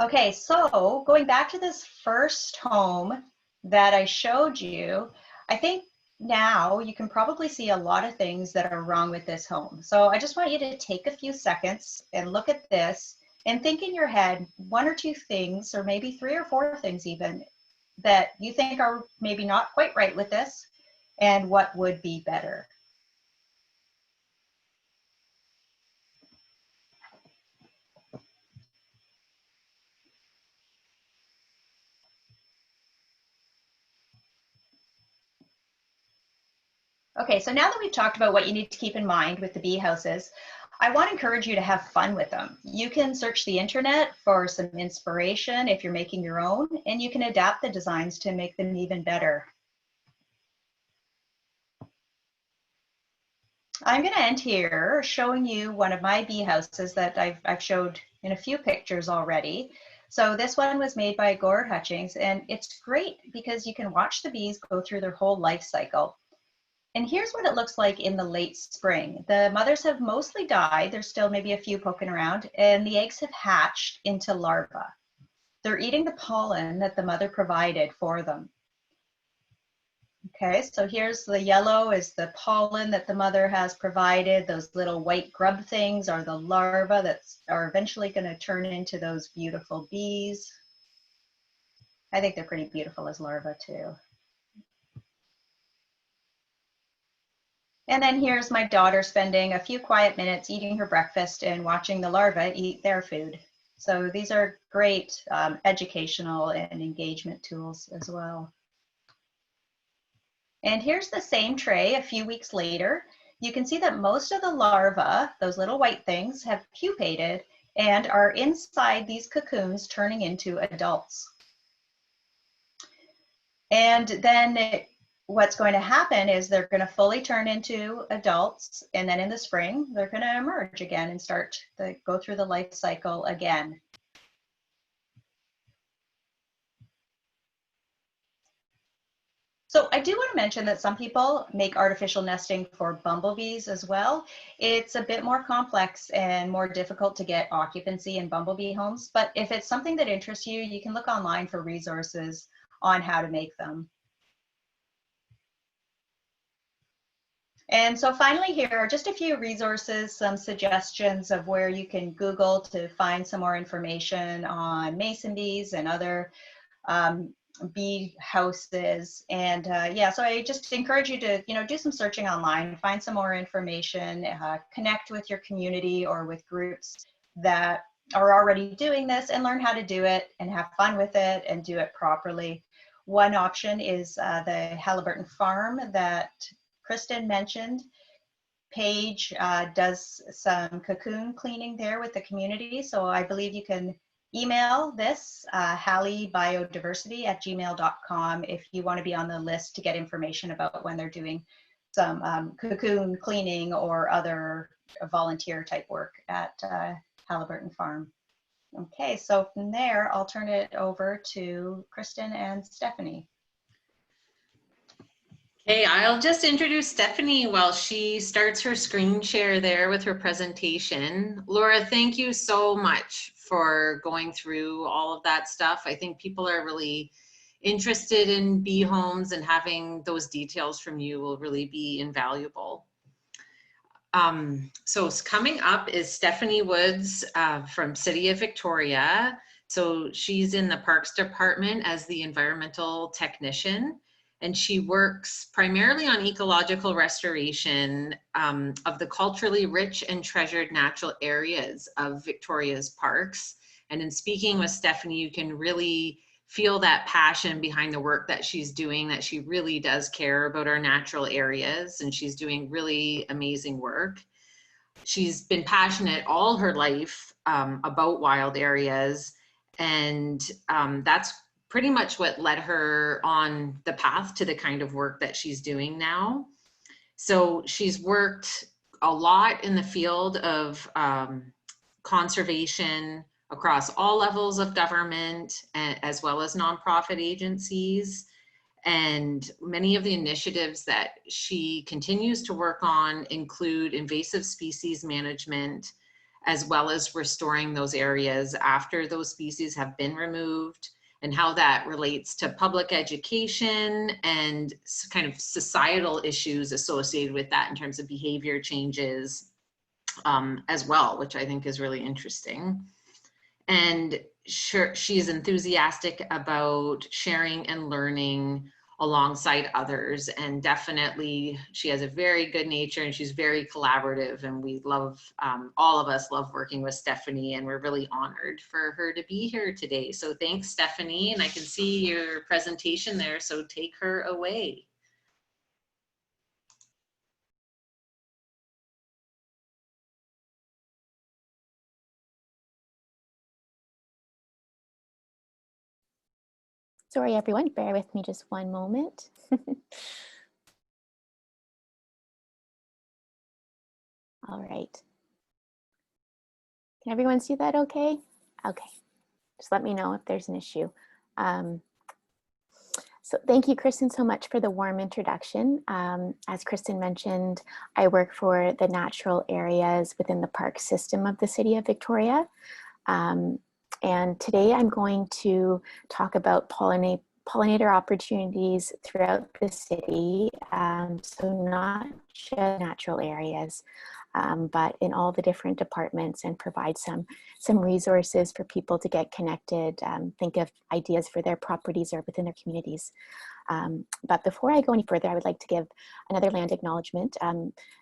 Okay, so going back to this first home that I showed you, I think now you can probably see a lot of things that are wrong with this home. So I just want you to take a few seconds and look at this and think in your head 1 or 2 things, or maybe 3 or 4 things even, that you think are maybe not quite right with this and what would be better. Okay, so now that we've talked about what you need to keep in mind with the bee houses, I want to encourage you to have fun with them. You can search the internet for some inspiration if you're making your own, and you can adapt the designs to make them even better. I'm going to end here showing you one of my bee houses that I've showed in a few pictures already. So this one was made by Gord Hutchings, and it's great because you can watch the bees go through their whole life cycle. And here's what it looks like in the late spring. The mothers have mostly died. There's still maybe a few poking around, and the eggs have hatched into larvae. They're eating the pollen that the mother provided for them. Okay, so here's the yellow is the pollen that the mother has provided. Those little white grub things are the larvae that are eventually going to turn into those beautiful bees. I think they're pretty beautiful as larvae too. And then here's my daughter spending a few quiet minutes eating her breakfast and watching the larvae eat their food. So these are great educational and engagement tools as well. And here's the same tray a few weeks later. You can see that most of the larvae, those little white things, have pupated and are inside these cocoons turning into adults. And then what's going to happen is they're going to fully turn into adults, and then in the spring they're going to emerge again and go through the life cycle again. So I do want to mention that some people make artificial nesting for bumblebees as well. It's a bit more complex and more difficult to get occupancy in bumblebee homes, but if it's something that interests you, you can look online for resources on how to make them. And so finally here are just a few resources, some suggestions of where you can Google to find some more information on mason bees and other bee houses. And yeah, so I just encourage you to, do some searching online, find some more information, connect with your community or with groups that are already doing this and learn how to do it and have fun with it and do it properly. One option is the Halliburton Farm that Kristen mentioned. Paige does some cocoon cleaning there with the community. So I believe you can email this, hallibiodiversity@gmail.com, if you want to be on the list to get information about when they're doing some cocoon cleaning or other volunteer type work at Halliburton Farm. Okay, so from there, I'll turn it over to Kristen and Stephanie. Okay, I'll just introduce Stephanie while she starts her screen share there with her presentation. Laura, thank you so much for going through all of that stuff. I think people are really interested in bee homes, and having those details from you will really be invaluable. So coming up is Stephanie Woods from City of Victoria. So she's in the Parks Department as the environmental technician, and she works primarily on ecological restoration of the culturally rich and treasured natural areas of Victoria's parks. And in speaking with Stephanie, you can really feel that passion behind the work that she's doing, that she really does care about our natural areas, and she's doing really amazing work. She's been passionate all her life about wild areas, and that's pretty much what led her on the path to the kind of work that she's doing now. So she's worked a lot in the field of conservation across all levels of government, as well as nonprofit agencies. And many of the initiatives that she continues to work on include invasive species management, as well as restoring those areas after those species have been removed, and how that relates to public education and kind of societal issues associated with that in terms of behavior changes as well, which I think is really interesting. And she's enthusiastic about sharing and learning alongside others, and definitely she has a very good nature and she's very collaborative, and we love, all of us love working with Stephanie, and we're really honored for her to be here today. So thanks, Stephanie, and I can see your presentation there, so take her away. Sorry, everyone, bear with me just one moment. All right. Can everyone see that okay? Okay, just let me know if there's an issue. So thank you, Kristen, so much for the warm introduction. As Kristen mentioned, I work for the natural areas within the park system of the City of Victoria. And today I'm going to talk about pollinator opportunities throughout the city. So not just natural areas, but in all the different departments, and provide some resources for people to get connected, think of ideas for their properties or within their communities. But before I go any further, I would like to give another land acknowledgement,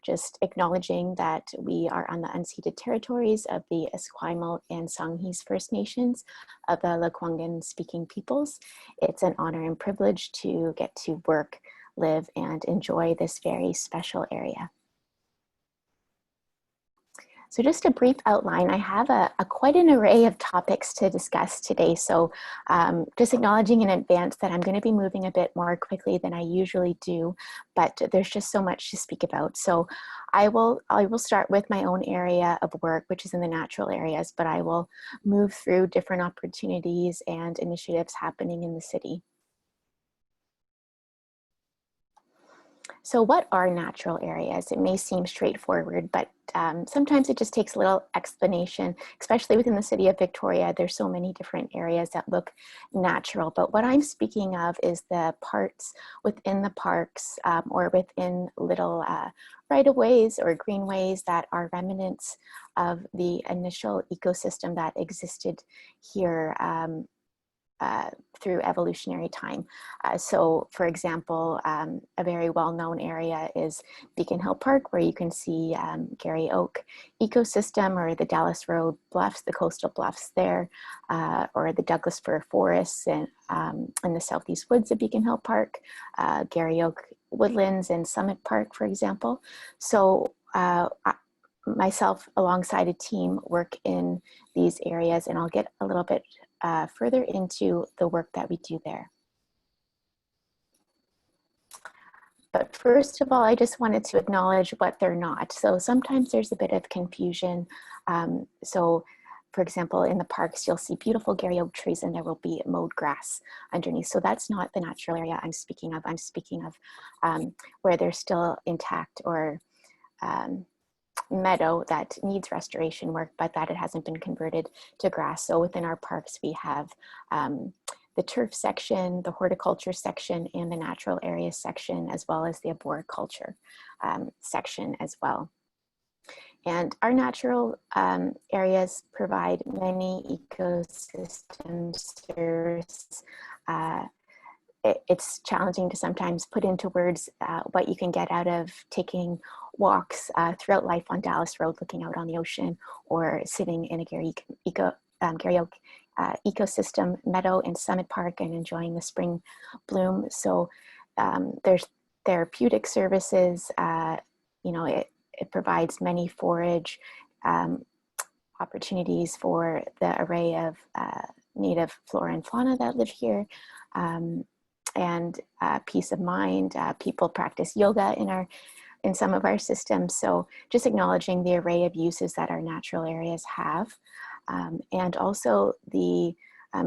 just acknowledging that we are on the unceded territories of the Esquimalt and Songhees First Nations of the Lekwungen speaking peoples. It's an honor and privilege to get to work, live, and enjoy this very special area. So just a brief outline, I have quite an array of topics to discuss today. So just acknowledging in advance that I'm going to be moving a bit more quickly than I usually do, but there's just so much to speak about. So I will start with my own area of work, which is in the natural areas, but I will move through different opportunities and initiatives happening in the city. So what are natural areas? It may seem straightforward, but sometimes it just takes a little explanation, especially within the City of Victoria. There's so many different areas that look natural, but what I'm speaking of is the parts within the parks or within little right-of-ways or greenways that are remnants of the initial ecosystem that existed here through evolutionary time. So for example, a very well-known area is Beacon Hill Park, where you can see Garry Oak ecosystem, or the Dallas Road Bluffs, the coastal bluffs there, or the Douglas Fir forests and in the southeast woods of Beacon Hill Park, Garry Oak woodlands and Summit Park, for example. So myself alongside a team work in these areas, and I'll get a little bit further into the work that we do there. But first of all, I just wanted to acknowledge what they're not. So sometimes there's a bit of confusion. So for example, in the parks, you'll see beautiful Garry Oak trees and there will be mowed grass underneath. So that's not the natural area I'm speaking of. I'm speaking of where they're still intact, or meadow that needs restoration work, but that it hasn't been converted to grass. So within our parks, we have the turf section, the horticulture section, and the natural areas section, as well as the arboriculture section as well. And our natural areas provide many ecosystem services. It's challenging to sometimes put into words what you can get out of taking walks throughout life on Dallas Road, looking out on the ocean, or sitting in a Garry Oak ecosystem meadow in Summit Park and enjoying the spring bloom. So there's therapeutic services. It provides many forage opportunities for the array of native flora and fauna that live here. And peace of mind. People practice yoga in some of our systems. So just acknowledging the array of uses that our natural areas have, and also the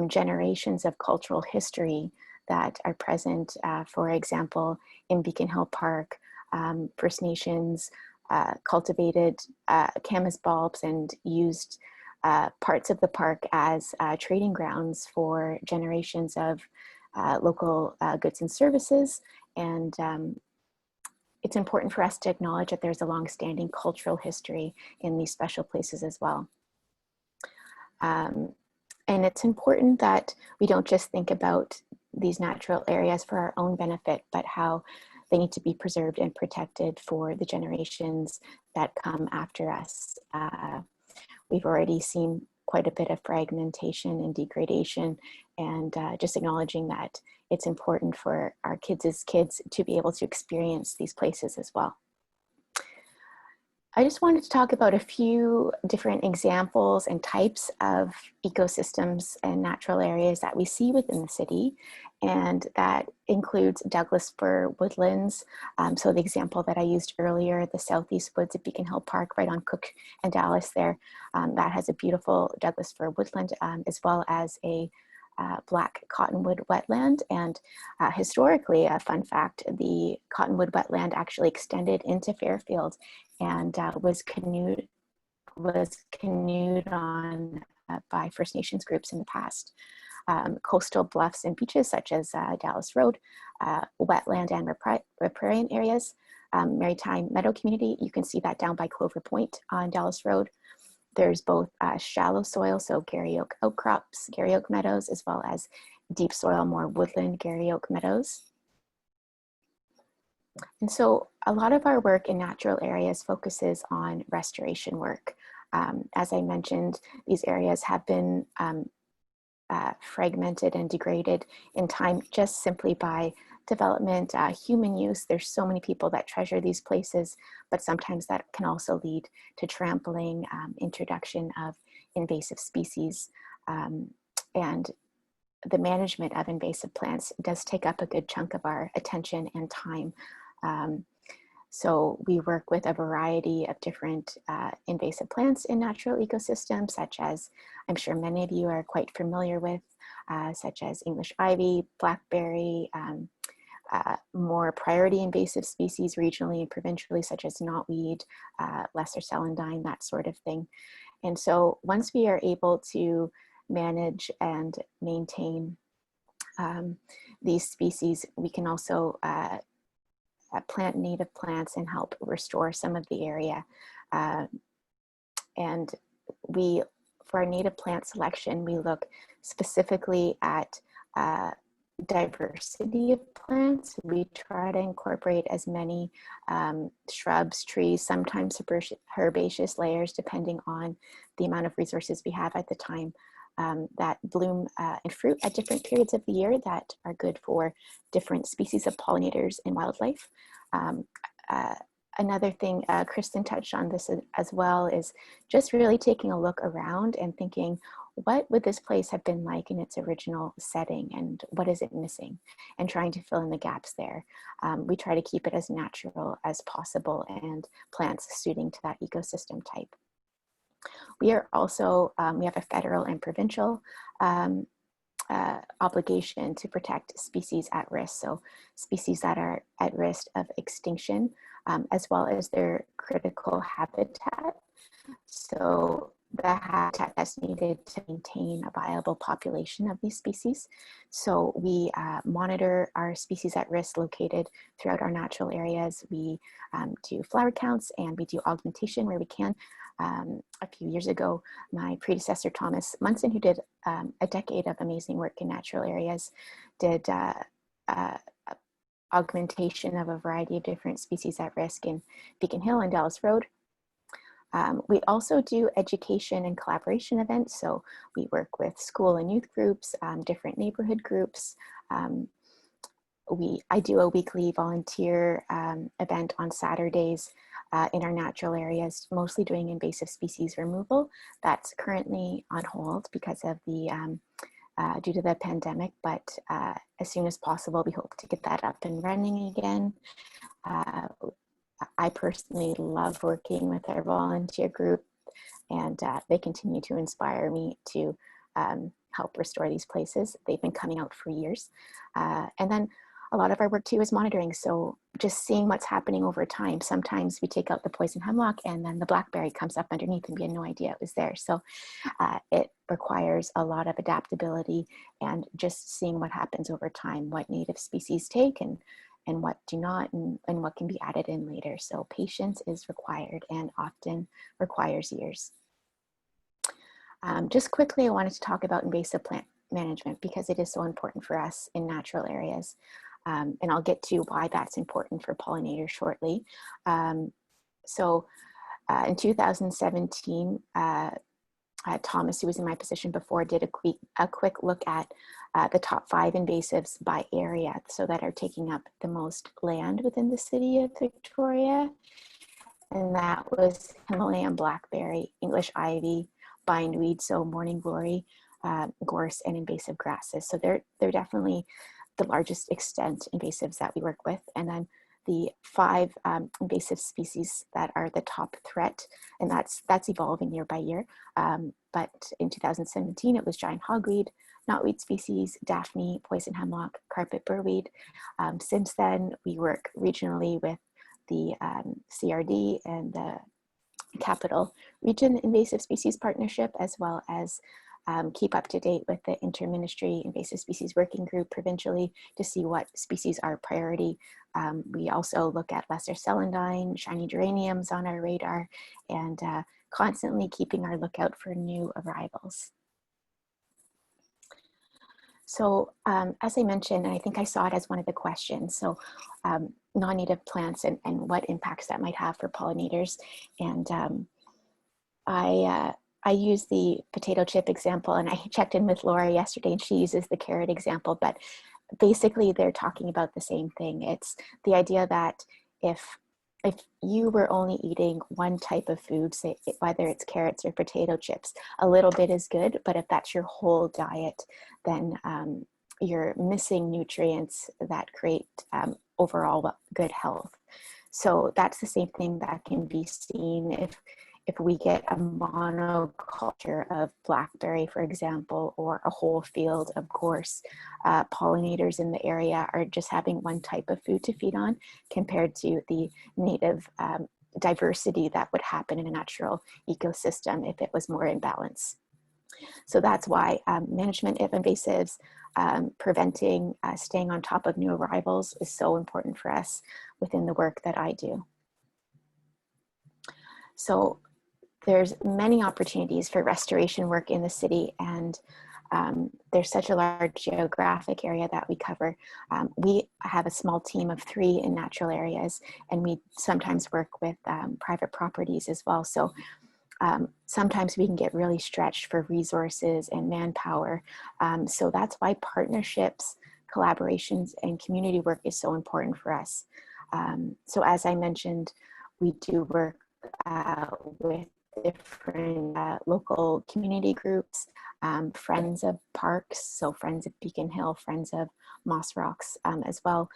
generations of cultural history that are present. For example, in Beacon Hill Park, First Nations cultivated camas bulbs and used parts of the park as trading grounds for generations of local goods and services. And it's important for us to acknowledge that there's a long-standing cultural history in these special places as well. And it's important that we don't just think about these natural areas for our own benefit, but how they need to be preserved and protected for the generations that come after us. We've already seen quite a bit of fragmentation and degradation, and just acknowledging that it's important for our kids' kids to be able to experience these places as well. I just wanted to talk about a few different examples and types of ecosystems and natural areas that we see within the city. And that includes Douglas fir woodlands. So the example that I used earlier, the Southeast Woods of Beacon Hill Park, right on Cook and Dallas there, that has a beautiful Douglas fir woodland, as well as a black cottonwood wetland. And historically, a fun fact, the cottonwood wetland actually extended into Fairfield and was canoed on by First Nations groups in the past. Coastal bluffs and beaches such as Dallas Road, wetland and riparian areas, maritime meadow community, you can see that down by Clover Point on Dallas Road. There's both shallow soil, so Gary Oak outcrops, Gary Oak meadows, as well as deep soil, more woodland Gary Oak meadows. And so a lot of our work in natural areas focuses on restoration work. As I mentioned, these areas have been fragmented and degraded in time just simply by development, human use. There's so many people that treasure these places, but sometimes that can also lead to trampling, introduction of invasive species, and the management of invasive plants does take up a good chunk of our attention and time. So we work with a variety of different invasive plants in natural ecosystems, such as I'm sure many of you are quite familiar with, such as English ivy, blackberry, more priority invasive species regionally and provincially, such as knotweed, lesser celandine, that sort of thing. And so once we are able to manage and maintain these species, we can also plant native plants and help restore some of the area. And for our native plant selection, we look specifically at diversity of plants. We try to incorporate as many shrubs, trees, sometimes herbaceous layers, depending on the amount of resources we have at the time, that bloom and fruit at different periods of the year that are good for different species of pollinators and wildlife. Another thing, Kristen touched on this as well, is just really taking a look around and thinking, what would this place have been like in its original setting, and what is it missing, and trying to fill in the gaps there. We try to keep it as natural as possible and plants suiting to that ecosystem type. We are also, we have a federal and provincial obligation to protect species at risk. So species that are at risk of extinction, as well as their critical habitat. So the habitat that's needed to maintain a viable population of these species. So we monitor our species at risk located throughout our natural areas. We do flower counts and we do augmentation where we can. A few years ago, my predecessor, Thomas Munson, who did a decade of amazing work in natural areas, did augmentation of a variety of different species at risk in Beacon Hill and Dallas Road. We also do education and collaboration events. So we work with school and youth groups, different neighborhood groups. I do a weekly volunteer event on Saturdays in our natural areas, mostly doing invasive species removal. That's currently on hold because of the due to the pandemic, but as soon as possible, we hope to get that up and running again. I personally love working with our volunteer group, and they continue to inspire me to help restore these places. They've been coming out for years. And then a lot of our work too is monitoring. So just seeing what's happening over time. Sometimes we take out the poison hemlock and then the blackberry comes up underneath and we had no idea it was there. So it requires a lot of adaptability and just seeing what happens over time, what native species take and what do not, and what can be added in later. So patience is required and often requires years. Just quickly, I wanted to talk about invasive plant management because it is so important for us in natural areas. And I'll get to why that's important for pollinators shortly. So in 2017, Thomas, who was in my position before, did a quick look at the top 5 invasives by area, so that are taking up the most land within the city of Victoria. and that was Himalayan blackberry, English ivy, bindweed, so morning glory, gorse, and invasive grasses. So they're definitely the largest extent invasives that we work with. And then the 5 invasive species that are the top threat, and that's evolving year by year. But in 2017, it was giant hogweed, knotweed species, Daphne, poison hemlock, carpet burrweed. Since then, we work regionally with the CRD and the Capital Region Invasive Species Partnership, as well as keep up to date with the Interministry Invasive Species Working Group provincially to see what species are priority. We also look at lesser celandine, shiny geraniums on our radar, and constantly keeping our lookout for new arrivals. So as I mentioned, and I think I saw it as one of the questions, so non-native plants and what impacts that might have for pollinators. And I use the potato chip example, and I checked in with Laura yesterday and she uses the carrot example, but basically they're talking about the same thing. It's the idea that if you were only eating one type of food, say whether it's carrots or potato chips, a little bit is good, but if that's your whole diet, then you're missing nutrients that create overall good health. So that's the same thing that can be seen if we get a monoculture of blackberry, for example, or a whole field of gorse. Pollinators in the area are just having one type of food to feed on compared to the native diversity that would happen in a natural ecosystem if it was more in balance. So that's why management of invasives, preventing, staying on top of new arrivals is so important for us within the work that I do. So there's many opportunities for restoration work in the city, and there's such a large geographic area that we cover. We have a small team of 3 in natural areas, and we sometimes work with private properties as well. So sometimes we can get really stretched for resources and manpower. So that's why partnerships, collaborations, and community work is so important for us. So as I mentioned, we do work with different local community groups, friends of parks, so friends of Beacon Hill, friends of Moss Rocks as well.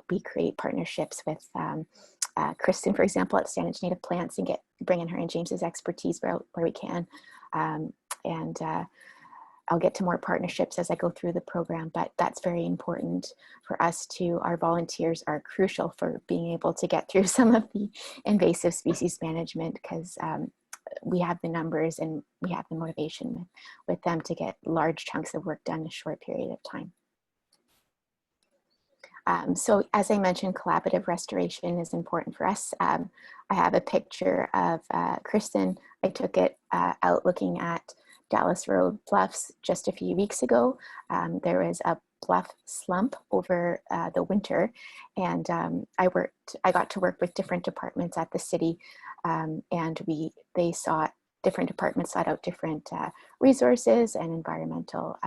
We create partnerships with Kristen, for example, at Saanich Native Plants, and bring in her and James's expertise where we can. And I'll get to more partnerships as I go through the program, but that's very important for us too. Our volunteers are crucial for being able to get through some of the invasive species management, because we have the numbers and we have the motivation with them to get large chunks of work done in a short period of time. So as I mentioned, collaborative restoration is important for us. I have a picture of Kristen. I took it out looking at Dallas Road bluffs just a few weeks ago. There was a bluff slump over the winter, and I got to work with different departments at the city, and different departments sought out different resources and environmental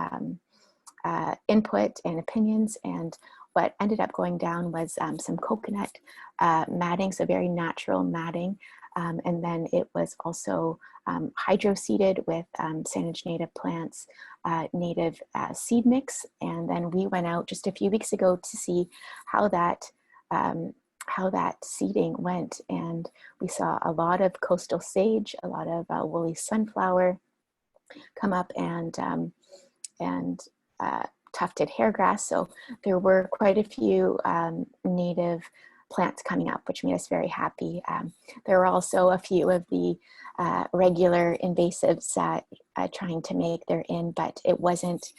input and opinions. And what ended up going down was some coconut matting, so very natural matting. And then it was also hydro-seeded with Saanich Native Plants native seed mix. And then we went out just a few weeks ago to see how that seeding went. And we saw a lot of coastal sage, a lot of woolly sunflower come up, and tufted hairgrass. So there were quite a few native plants coming up, which made us very happy. There were also a few of the regular invasives trying to make their in, but it wasn't,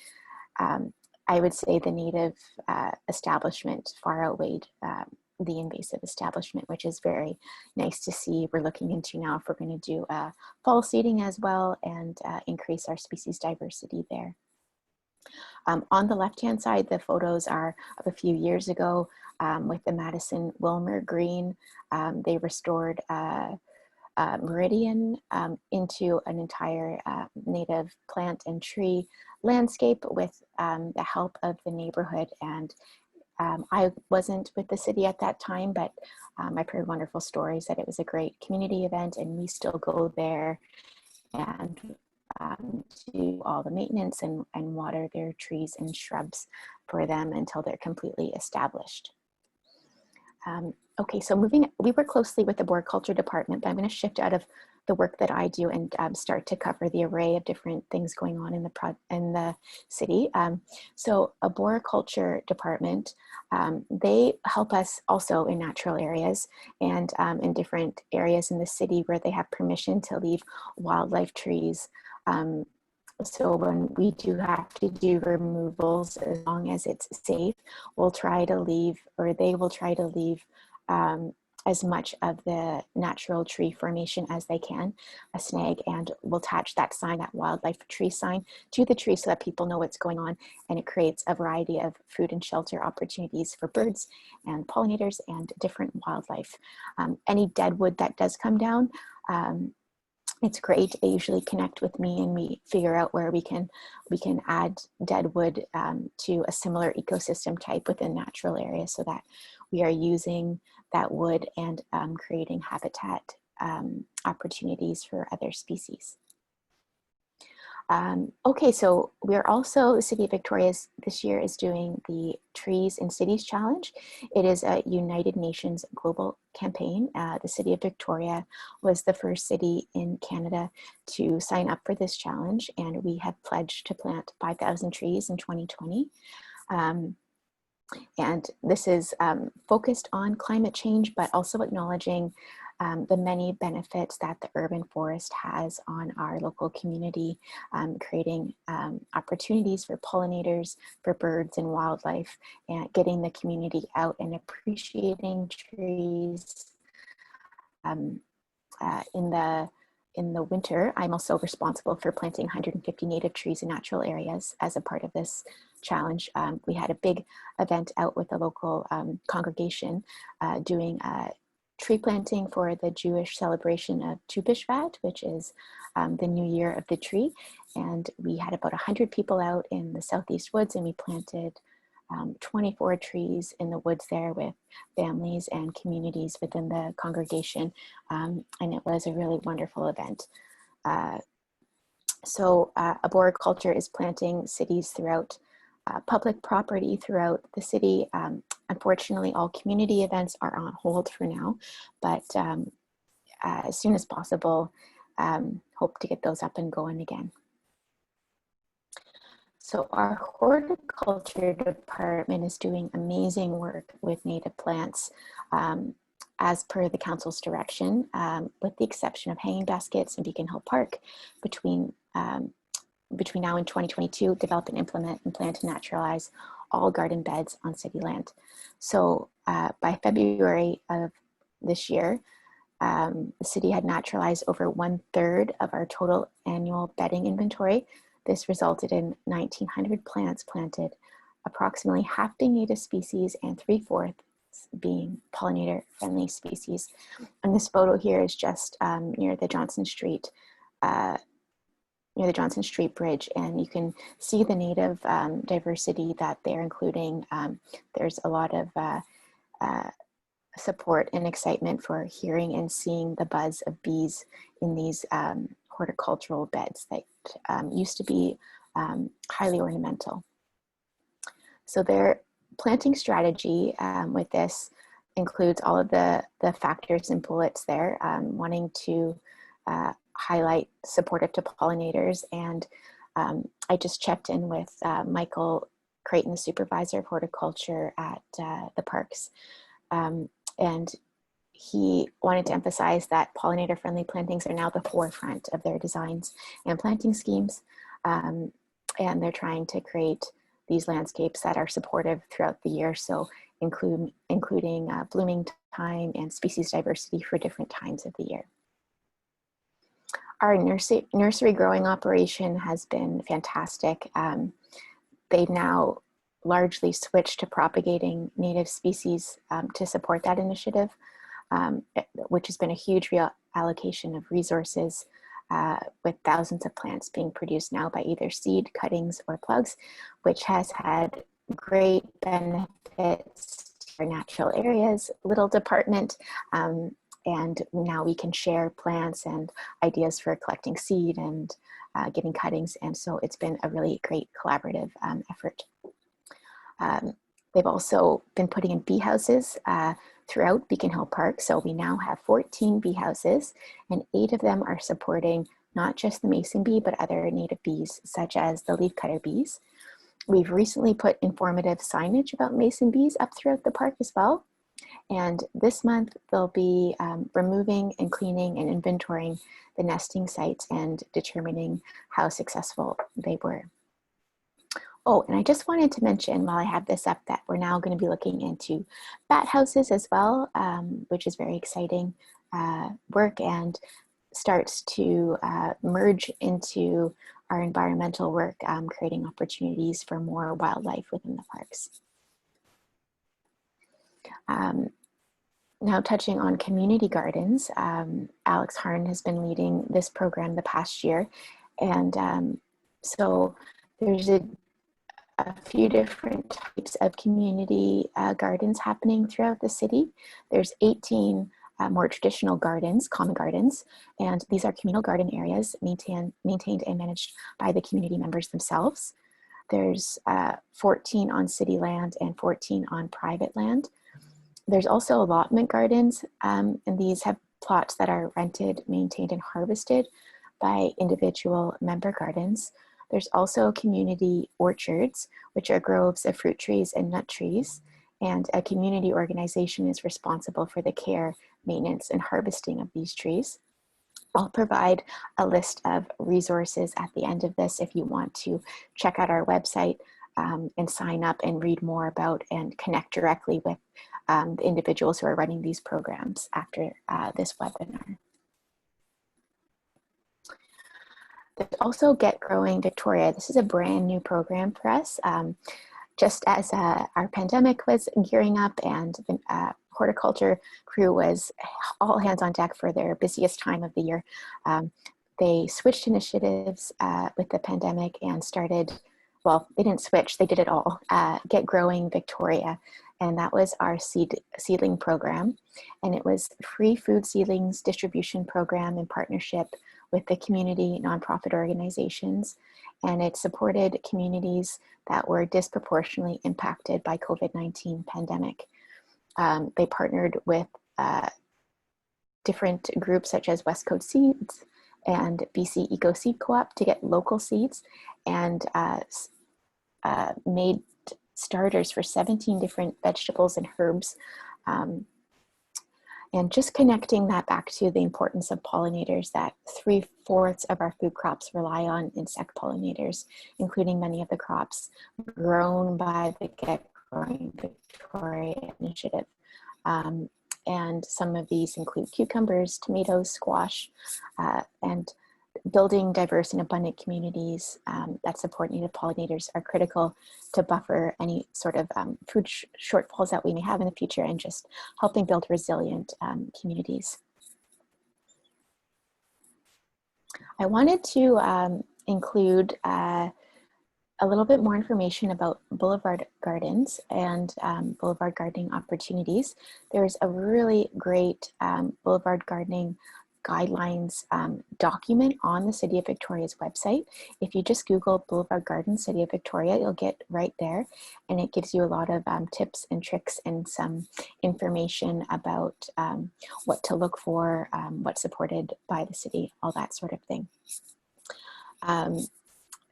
I would say the native establishment far outweighed the invasive establishment, which is very nice to see. We're looking into now if we're going to do fall seeding as well and increase our species diversity there. On the left-hand side, the photos are of a few years ago with the Madison Wilmer green. They restored Meridian into an entire native plant and tree landscape with the help of the neighborhood, and I wasn't with the city at that time, but I've heard wonderful stories that it was a great community event, and we still go there and do all the maintenance and water their trees and shrubs for them until they're completely established. Okay, so we work closely with the Arboriculture department, but I'm going to shift out of the work that I do and start to cover the array of different things going on in the city. So Arboriculture department, they help us also in natural areas and in different areas in the city where they have permission to leave wildlife trees. So when we do have to do removals, as long as it's safe, we'll try to leave, or they will try to leave as much of the natural tree formation as they can, a snag, and we'll attach that sign, that wildlife tree sign, to the tree so that people know what's going on, and it creates a variety of food and shelter opportunities for birds and pollinators and different wildlife. Any dead wood that does come down, it's great. They usually connect with me and we figure out where we can add dead wood to a similar ecosystem type within natural areas so that we are using that wood and creating habitat opportunities for other species. Okay, so we're also, the City of Victoria this year is doing the Trees in Cities Challenge. It is a United Nations global campaign. The City of Victoria was the first city in Canada to sign up for this challenge, and we have pledged to plant 5,000 trees in 2020. And this is focused on climate change, but also acknowledging the many benefits that the urban forest has on our local community, creating opportunities for pollinators, for birds and wildlife, and getting the community out and appreciating trees. In the winter, I'm also responsible for planting 150 native trees in natural areas as a part of this challenge. We had a big event out with the local congregation doing tree planting for the Jewish celebration of Tu B'Shvat, which is the new year of the tree. And we had about 100 people out in the Southeast Woods, and we planted 24 trees in the woods there with families and communities within the congregation. And it was a really wonderful event. So Arboriculture is planting cities throughout public property throughout the city. Unfortunately, all community events are on hold for now, but as soon as possible, hope to get those up and going again. So our horticulture department is doing amazing work with native plants as per the council's direction, with the exception of hanging baskets in Beacon Hill Park. Between now and 2022, develop and implement and plan to naturalize all garden beds on city land. So by February of this year, the city had naturalized over 1/3 of our total annual bedding inventory. This resulted in 1,900 plants planted, approximately half being native species and 3/4 being pollinator-friendly species. And this photo here is just near the Johnson Street Bridge, and you can see the native diversity that they're including. There's a lot of support and excitement for hearing and seeing the buzz of bees in these horticultural beds that used to be highly ornamental. So their planting strategy with this includes all of the factors and bullets there, wanting to highlight supportive to pollinators. And I just checked in with Michael Creighton, the supervisor of horticulture at the parks. And he wanted to emphasize that pollinator-friendly plantings are now the forefront of their designs and planting schemes. And they're trying to create these landscapes that are supportive throughout the year. So including blooming time and species diversity for different times of the year. Our nursery growing operation has been fantastic. They've now largely switched to propagating native species to support that initiative, which has been a huge reallocation of resources, with thousands of plants being produced now by either seed, cuttings, or plugs, which has had great benefits to our natural areas little department. And now we can share plants and ideas for collecting seed and getting cuttings. And so it's been a really great collaborative effort. They've also been putting in bee houses throughout Beacon Hill Park. So we now have 14 bee houses, and 8 of them are supporting not just the mason bee, but other native bees, such as the leafcutter bees. We've recently put informative signage about mason bees up throughout the park as well. And this month they'll be removing and cleaning and inventorying the nesting sites and determining how successful they were. Oh, and I just wanted to mention while I have this up that we're now going to be looking into bat houses as well, which is very exciting work and starts to merge into our environmental work, creating opportunities for more wildlife within the parks. Now touching on community gardens, Alex Harn has been leading this program the past year. And so there's a few different types of community gardens happening throughout the city. There's 18 more traditional gardens, common gardens, and these are communal garden areas maintained and managed by the community members themselves. There's 14 on city land and 14 on private land. There's also allotment gardens, and these have plots that are rented, maintained, and harvested by individual member gardens. There's also community orchards, which are groves of fruit trees and nut trees, and a community organization is responsible for the care, maintenance, and harvesting of these trees. I'll provide a list of resources at the end of this if you want to check out our website and sign up and read more about and connect directly with the individuals who are running these programs after this webinar. There's also Get Growing Victoria. This is a brand new program for us. Just as our pandemic was gearing up and the horticulture crew was all hands on deck for their busiest time of the year, they switched initiatives with the pandemic and started, well, they didn't switch, they did it all, Get Growing Victoria. And that was our seedling program. And it was free food seedlings distribution program in partnership with the community nonprofit organizations. And it supported communities that were disproportionately impacted by COVID-19 pandemic. They partnered with different groups such as West Coast Seeds and BC Eco Seed Co-op to get local seeds, and made starters for 17 different vegetables and herbs. And just connecting that back to the importance of pollinators, that 3/4 of our food crops rely on insect pollinators, including many of the crops grown by the Get Growing Victoria initiative. And some of these include cucumbers, tomatoes, squash, and building diverse and abundant communities that support native pollinators are critical to buffer any sort of food shortfalls that we may have in the future, and just helping build resilient communities. I wanted to include a little bit more information about boulevard gardens and boulevard gardening opportunities. There's a really great boulevard gardening guidelines document on the City of Victoria's website. If you just Google Boulevard Gardens City of Victoria, you'll get right there, and it gives you a lot of tips and tricks and some information about what to look for, what's supported by the city, all that sort of thing.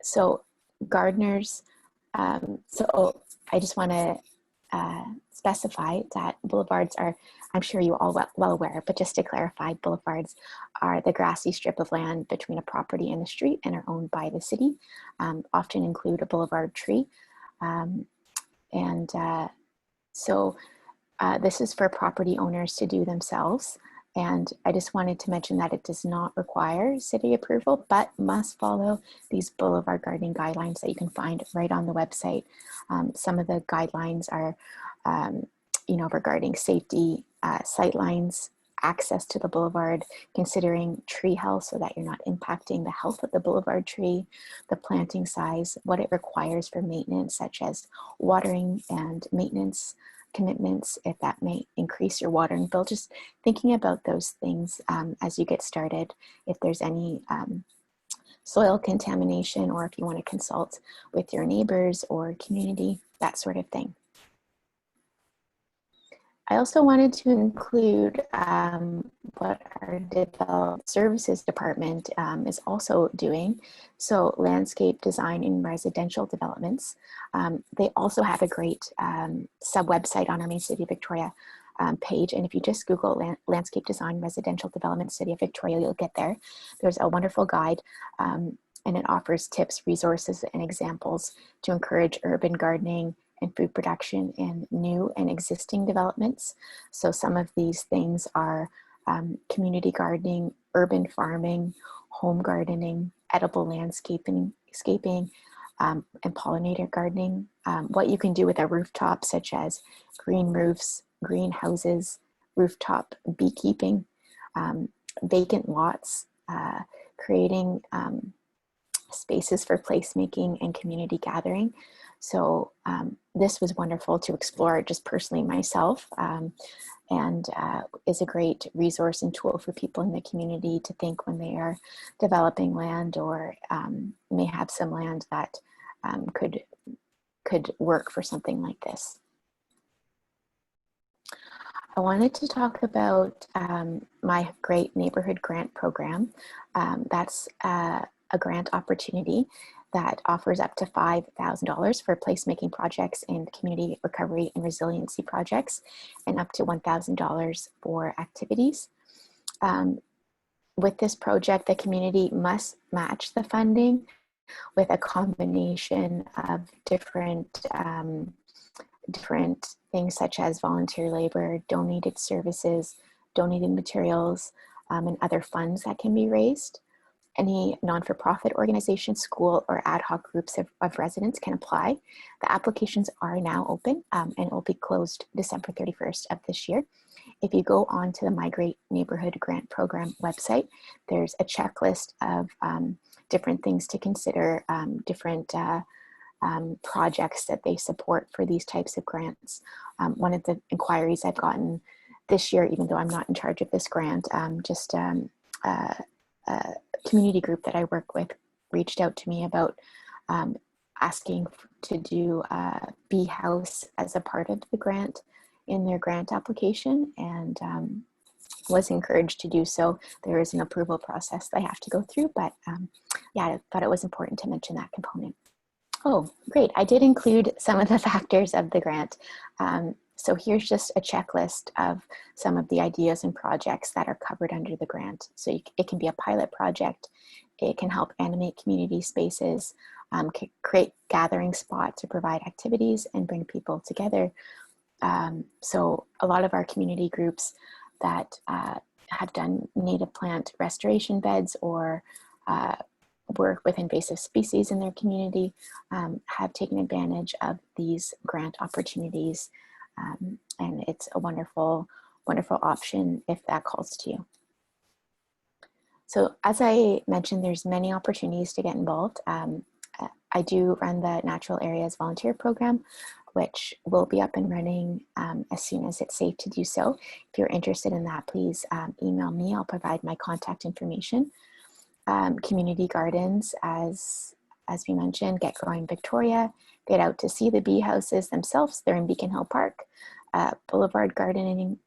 So gardeners, so I just want to specify that boulevards are, I'm sure you all well aware, but just to clarify, boulevards are the grassy strip of land between a property and the street and are owned by the city, often include a boulevard tree. So this is for property owners to do themselves. And I just wanted to mention that it does not require city approval, but must follow these boulevard gardening guidelines that you can find right on the website. Some of the guidelines are, regarding safety, sightlines, access to the boulevard, considering tree health so that you're not impacting the health of the boulevard tree, the planting size, what it requires for maintenance, such as watering and maintenance commitments, if that may increase your watering bill. Just thinking about those things as you get started, if there's any soil contamination, or if you want to consult with your neighbors or community, that sort of thing. I also wanted to include what our development services department is also doing. So landscape design in residential developments. They also have a great sub-website on our main City of Victoria page. And if you just Google landscape design residential development City of Victoria, you'll get there. There's a wonderful guide and it offers tips, resources, and examples to encourage urban gardening and food production in new and existing developments. So some of these things are community gardening, urban farming, home gardening, edible landscaping, and pollinator gardening. What you can do with a rooftop, such as green roofs, greenhouses, rooftop beekeeping, vacant lots, creating spaces for placemaking and community gathering. So this was wonderful to explore just personally myself, and is a great resource and tool for people in the community to think when they are developing land, or may have some land that could work for something like this. I wanted to talk about my Great Neighborhood Grant Program. That's a grant opportunity that offers up to $5,000 for placemaking projects and community recovery and resiliency projects, and up to $1,000 for activities. With this project, the community must match the funding with a combination of different things, such as volunteer labor, donated services, donated materials, and other funds that can be raised. Any non-for-profit organization, school, or ad hoc groups of residents can apply. The applications are now open and it will be closed December 31st of this year. If you go on to the My Great Neighborhood Grant Program website, there's a checklist of different things to consider, different projects that they support for these types of grants. One of the inquiries I've gotten this year, even though I'm not in charge of this grant, a community group that I work with reached out to me about asking to do a bee house as a part of the grant in their grant application, and was encouraged to do so. There is an approval process they have to go through, but yeah, I thought it was important to mention that component. Oh, great. I did include some of the factors of the grant. So here's just a checklist of some of the ideas and projects that are covered under the grant. So it can be a pilot project. It can help animate community spaces, create gathering spots or provide activities and bring people together. So a lot of our community groups that have done native plant restoration beds or work with invasive species in their community have taken advantage of these grant opportunities. And it's a wonderful, wonderful option if that calls to you. So as I mentioned, there's many opportunities to get involved. I do run the Natural Areas Volunteer Program, which will be up and running as soon as it's safe to do so. If you're interested in that, please email me. I'll provide my contact information. Community gardens, as we mentioned, Get Growing Victoria, get out to see the bee houses themselves. They're in Beacon Hill Park. Boulevard gardening,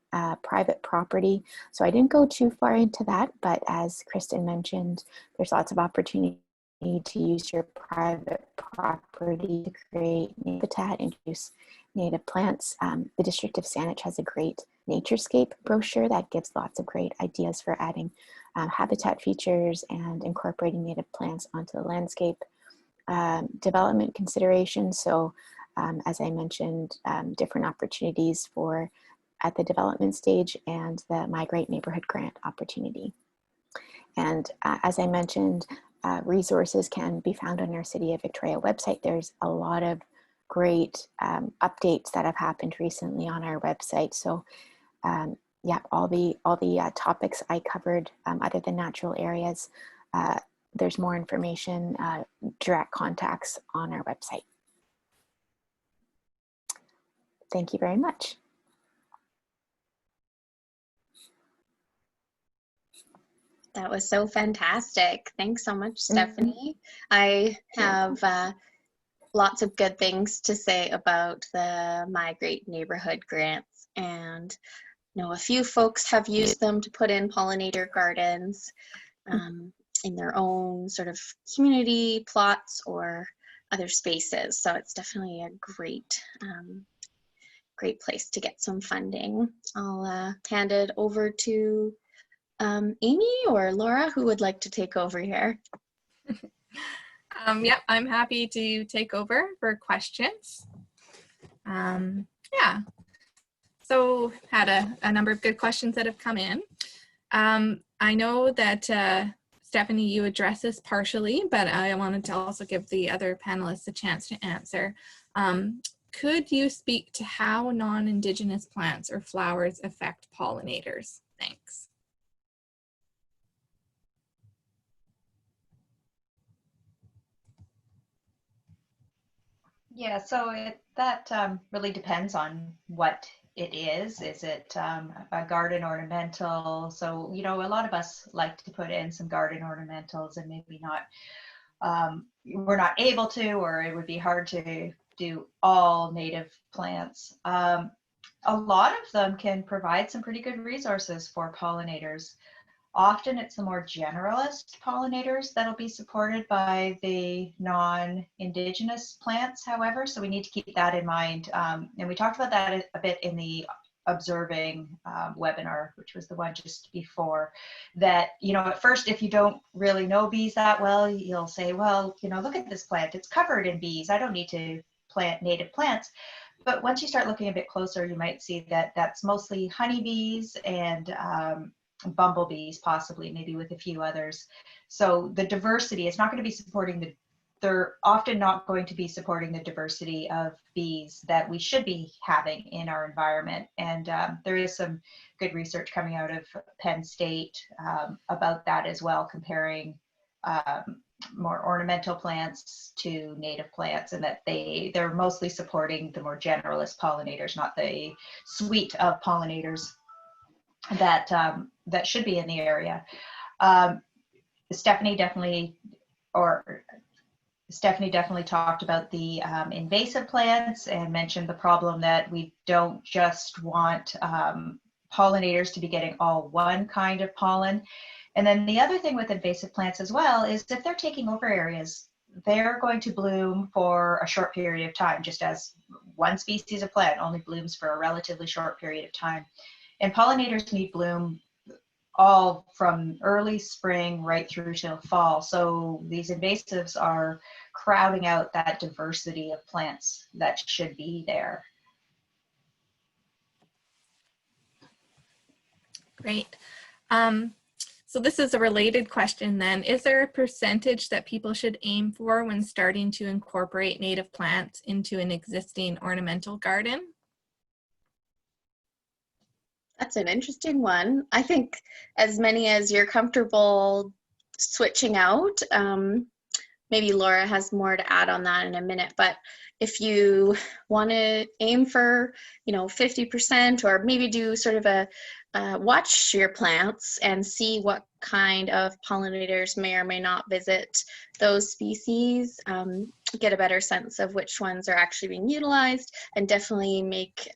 private property. So I didn't go too far into that, but as Kristen mentioned, there's lots of opportunity to use your private property to create habitat, introduce native plants. The District of Saanich has a great naturescape brochure that gives lots of great ideas for adding habitat features and incorporating native plants onto the landscape. Development considerations. So as I mentioned, different opportunities for at the development stage and the My Great Neighborhood Grant opportunity. And as I mentioned, resources can be found on our City of Victoria website. There's a lot of great updates that have happened recently on our website. So yeah, all the topics I covered, other than natural areas, there's more information, direct contacts on our website. Thank you very much. That was so fantastic. Thanks so much, Stephanie. I have lots of good things to say about the Migrate Neighborhood grants, and know a few folks have used them to put in pollinator gardens in their own sort of community plots or other spaces. So it's definitely a great great place to get some funding. I'll hand it over to Amy or Laura, who would like to take over here. Yep, I'm happy to take over for questions. Yeah, so had a number of good questions that have come in. I know that Stephanie, you addressed this partially, but I wanted to also give the other panelists a chance to answer. Could you speak to how non-Indigenous plants or flowers affect pollinators? Thanks. Yeah, so that really depends on what it is. Is it a garden ornamental? So, you know, a lot of us like to put in some garden ornamentals, and maybe not, we're not able to, or it would be hard to do all native plants. A lot of them can provide some pretty good resources for pollinators. Often it's the more generalist pollinators that'll be supported by the non-Indigenous plants, however, so we need to keep that in mind. And we talked about that a bit in the observing webinar, which was the one just before, that, you know, at first, if you don't really know bees that well, you'll say, well, you know, look at this plant, it's covered in bees, I don't need to plant native plants. But once you start looking a bit closer, you might see that that's mostly honeybees and bumblebees, possibly, maybe with a few others. So the diversity, it's not going to be supporting they're often not going to be supporting the diversity of bees that we should be having in our environment. And there is some good research coming out of Penn State about that as well, comparing more ornamental plants to native plants, and that they're mostly supporting the more generalist pollinators, not the suite of pollinators that that should be in the area. Stephanie definitely talked about the invasive plants and mentioned the problem that we don't just want pollinators to be getting all one kind of pollen. And then the other thing with invasive plants as well is if they're taking over areas, they're going to bloom for a short period of time, just as one species of plant only blooms for a relatively short period of time. And pollinators need bloom all from early spring right through till fall. So these invasives are crowding out that diversity of plants that should be there. Great. So this is a related question then. Is there a percentage that people should aim for when starting to incorporate native plants into an existing ornamental garden? That's an interesting one. I think as many as you're comfortable switching out. Maybe Laura has more to add on that in a minute, but if you want to aim for, 50%, or maybe do sort of a watch your plants and see what kind of pollinators may or may not visit those species, get a better sense of which ones are actually being utilized, and definitely make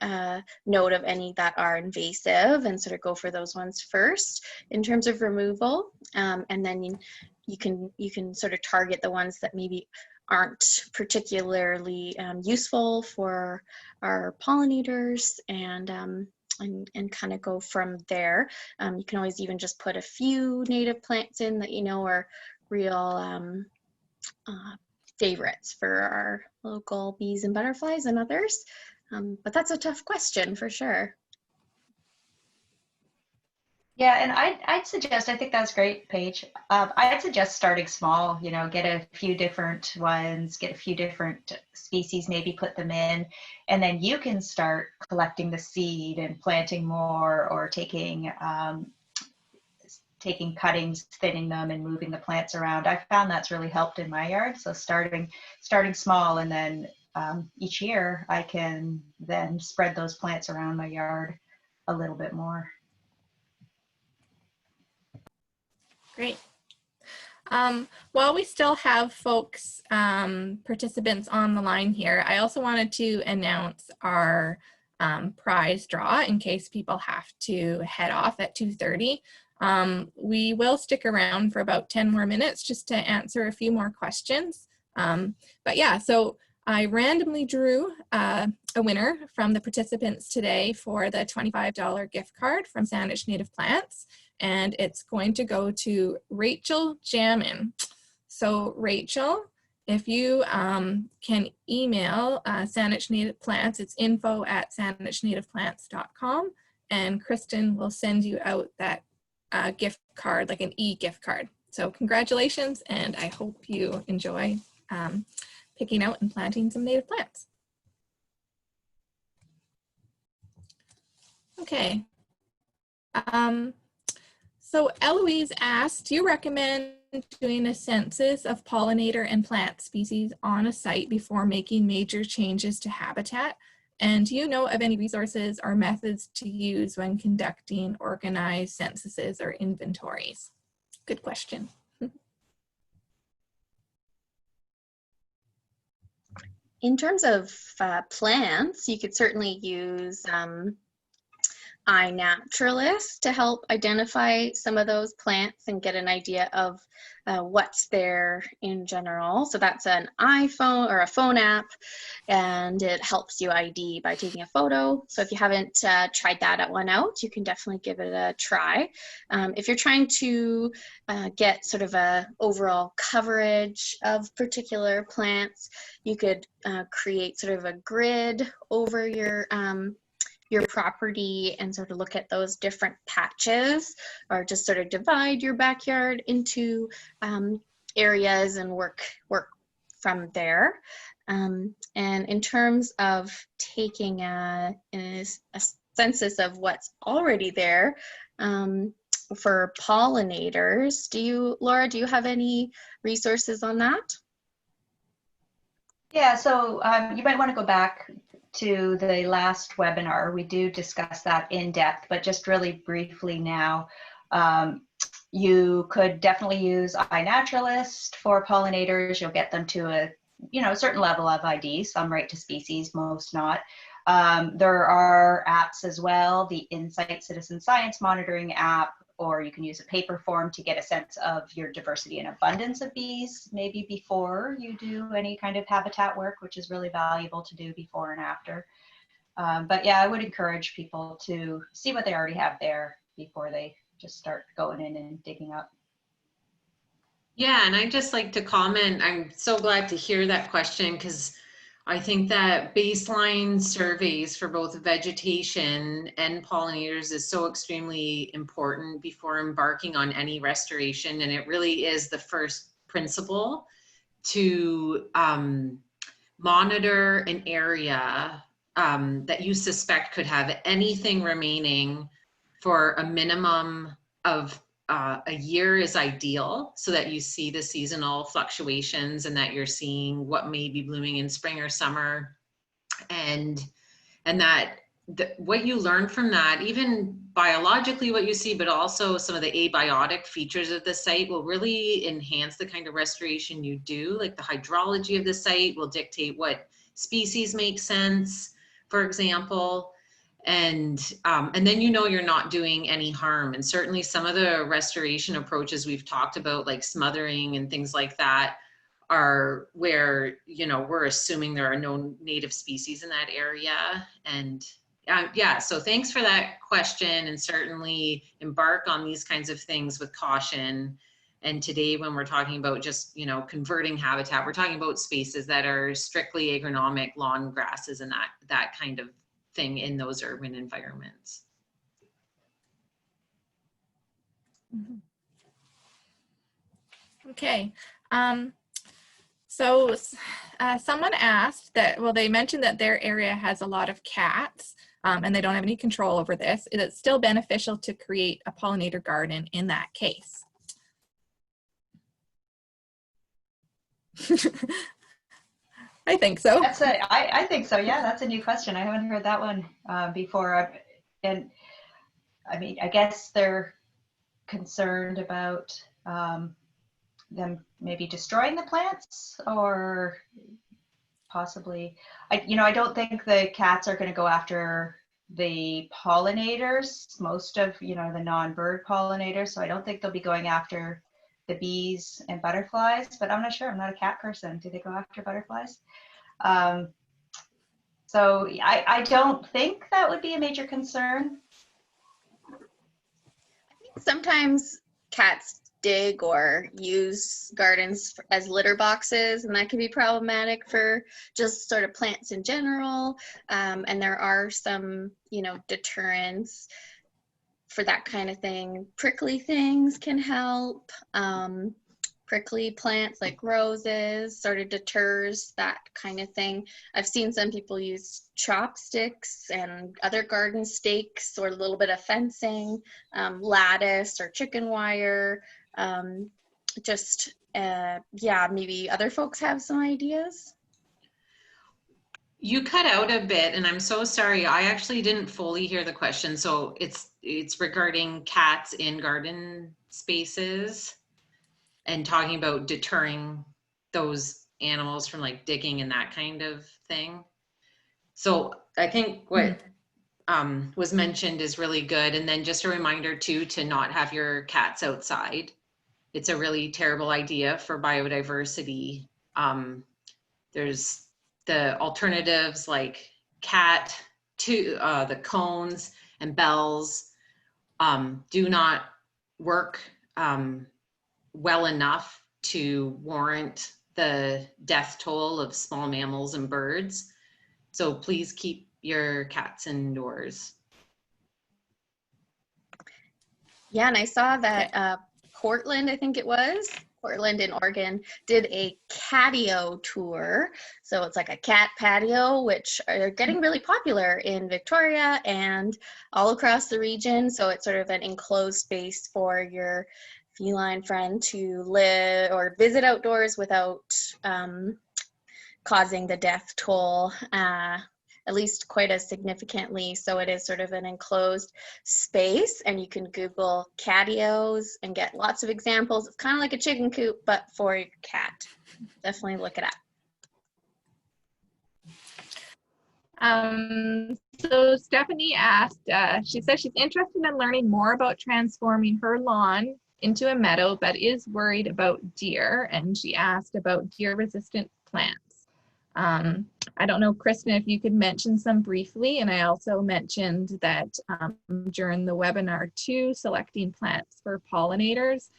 note of any that are invasive and sort of go for those ones first in terms of removal. And then you can sort of target the ones that maybe aren't particularly useful for our pollinators, and kind of go from there. You can always even just put a few native plants in that are real favorites for our local bees and butterflies and others. But that's a tough question for sure. Yeah, and I'd suggest, I think that's great, Paige. I'd suggest starting small, you know, get a few different ones, get a few different species, maybe put them in, and then you can start collecting the seed and planting more, or taking cuttings, thinning them, and moving the plants around. I found that's really helped in my yard. So starting small, and then each year I can then spread those plants around my yard a little bit more. Great. While we still have folks, participants on the line here, I also wanted to announce our prize draw in case people have to head off at 2:30. We will stick around for about 10 more minutes just to answer a few more questions. But yeah, so I randomly drew a winner from the participants today for the $25 gift card from Saanich Native Plants, and it's going to go to Rachel Jamin. So Rachel, if you can email Saanich Native Plants, it's info@saanichnativplants.com, and Kristen will send you out that gift card, like an e-gift card. So congratulations, and I hope you enjoy picking out and planting some native plants. Okay. So Eloise asked, do you recommend doing a census of pollinator and plant species on a site before making major changes to habitat? And do you know of any resources or methods to use when conducting organized censuses or inventories? Good question. In terms of plants, you could certainly use iNaturalist to help identify some of those plants and get an idea of what's there in general. So that's an iPhone or a phone app, and it helps you ID by taking a photo. So if you haven't tried that one out, you can definitely give it a try. If you're trying to get sort of a overall coverage of particular plants, you could create sort of a grid over your property and sort of look at those different patches, or just sort of divide your backyard into areas and work from there. And in terms of taking a census of what's already there for pollinators, Laura, do you have any resources on that? Yeah, so you might want to go back to the last webinar. We do discuss that in depth, but just really briefly now, you could definitely use iNaturalist for pollinators. You'll get them to a certain level of ID, some right to species, most not. There are apps as well, the Insight Citizen Science Monitoring app, or you can use a paper form to get a sense of your diversity and abundance of bees, maybe before you do any kind of habitat work, which is really valuable to do before and after. But yeah, I would encourage people to see what they already have there before they just start going in and digging up. Yeah, and I'd just like to comment, I'm so glad to hear that question, because I think that baseline surveys for both vegetation and pollinators is so extremely important before embarking on any restoration. And it really is the first principle to monitor an area that you suspect could have anything remaining for a minimum of a year is ideal, so that you see the seasonal fluctuations and that you're seeing what may be blooming in spring or summer, and that what you learn from that, even biologically what you see, but also some of the abiotic features of the site, will really enhance the kind of restoration you do. Like the hydrology of the site will dictate what species make sense, for example. And then you're not doing any harm. And certainly some of the restoration approaches we've talked about, like smothering and things like that, are where we're assuming there are no native species in that area. And yeah, so thanks for that question, and certainly embark on these kinds of things with caution. And today, when we're talking about just converting habitat, we're talking about spaces that are strictly agronomic, lawn grasses and that kind of thing in those urban environments. Okay. So someone asked that, well, they mentioned that their area has a lot of cats and they don't have any control over this. Is it still beneficial to create a pollinator garden in that case? I think so. I think so. Yeah, that's a new question. I haven't heard that one before. And I mean, I guess they're concerned about them maybe destroying the plants, or possibly, I don't think the cats are going to go after the pollinators, most of, the non-bird pollinators. So I don't think they'll be going after the bees and butterflies, but I'm not sure. I'm not a cat person. Do they go after butterflies? So I don't think that would be a major concern. Sometimes cats dig or use gardens as litter boxes, and that can be problematic for just sort of plants in general. And there are some, deterrents for that kind of thing. Prickly things can help. Prickly plants like roses sort of deters that kind of thing. I've seen some people use chopsticks and other garden stakes or a little bit of fencing, lattice or chicken wire. Yeah, maybe other folks have some ideas. You cut out a bit, and I'm so sorry. I actually didn't fully hear the question. So it's regarding cats in garden spaces and talking about deterring those animals from like digging and that kind of thing. So I think what was mentioned is really good. And then just a reminder too, to not have your cats outside. It's a really terrible idea for biodiversity. There's the alternatives like the cones and bells do not work well enough to warrant the death toll of small mammals and birds. So please keep your cats indoors. Yeah, and I saw that Portland, I think it was, Portland in Oregon, did a catio tour. So it's like a cat patio, which are getting really popular in Victoria and all across the region. So it's sort of an enclosed space for your feline friend to live or visit outdoors without causing the death toll, at least quite as significantly. So it is sort of an enclosed space, and you can Google catios and get lots of examples. It's kind of like a chicken coop, but for your cat. Definitely look it up. So Stephanie asked, she says she's interested in learning more about transforming her lawn into a meadow, but is worried about deer, and she asked about deer-resistant plants. I don't know, Kristen, if you could mention some briefly, and I also mentioned that during the webinar too, selecting plants for pollinators,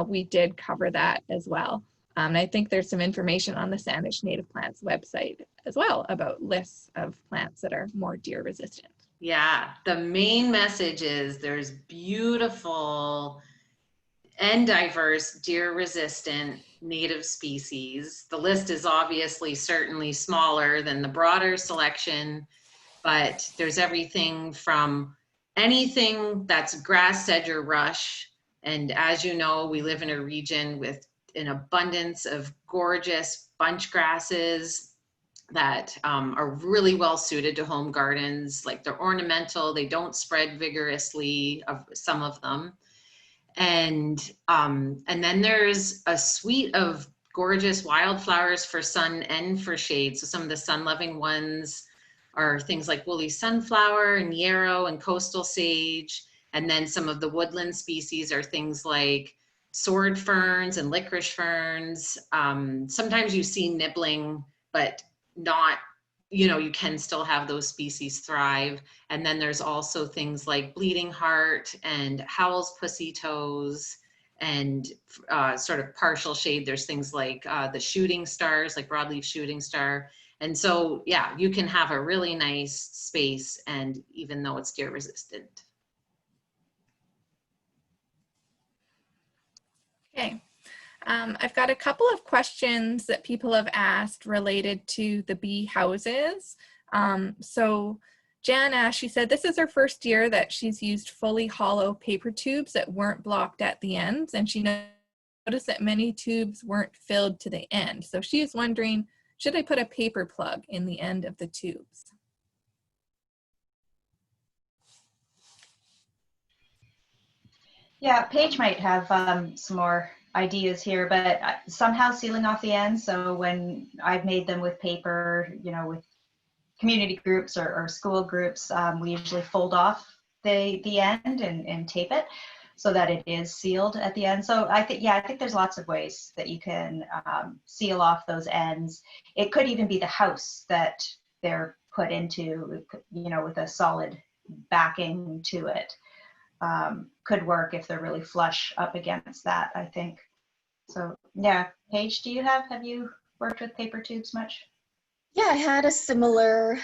we did cover that as well. And I think there's some information on the Saanich Native Plants website as well about lists of plants that are more deer resistant. Yeah, the main message is there's beautiful and diverse deer resistant native species. The list is obviously certainly smaller than the broader selection, but there's everything from anything that's grass, sedge, or rush. And as you know, we live in a region with an abundance of gorgeous bunch grasses that are really well suited to home gardens. Like they're ornamental, they don't spread vigorously, of some of them. And then there's a suite of gorgeous wildflowers for sun and for shade. So some of the sun-loving ones are things like woolly sunflower and yarrow and coastal sage. And then some of the woodland species are things like sword ferns and licorice ferns. Sometimes you see nibbling, but not, you can still have those species thrive. And then there's also things like bleeding heart and Howell's pussy toes and sort of partial shade. There's things like the shooting stars, like broadleaf shooting star. And so, yeah, you can have a really nice space, and even though it's deer resistant. Okay. I've got a couple of questions that people have asked related to the bee houses. So Jan asked, she said, this is her first year that she's used fully hollow paper tubes that weren't blocked at the ends. And she noticed that many tubes weren't filled to the end. So she is wondering, should I put a paper plug in the end of the tubes? Yeah, Paige might have some more ideas here, but somehow sealing off the ends. So when I've made them with paper, you know, with community groups or school groups, we usually fold off the end and tape it so that it is sealed at the end. So I think, yeah, I think there's lots of ways that you can seal off those ends. It could even be the house that they're put into, you know, with a solid backing to it. Could work if they're really flush up against that, I think. So yeah, Paige, have you worked with paper tubes much? Yeah, I had a similar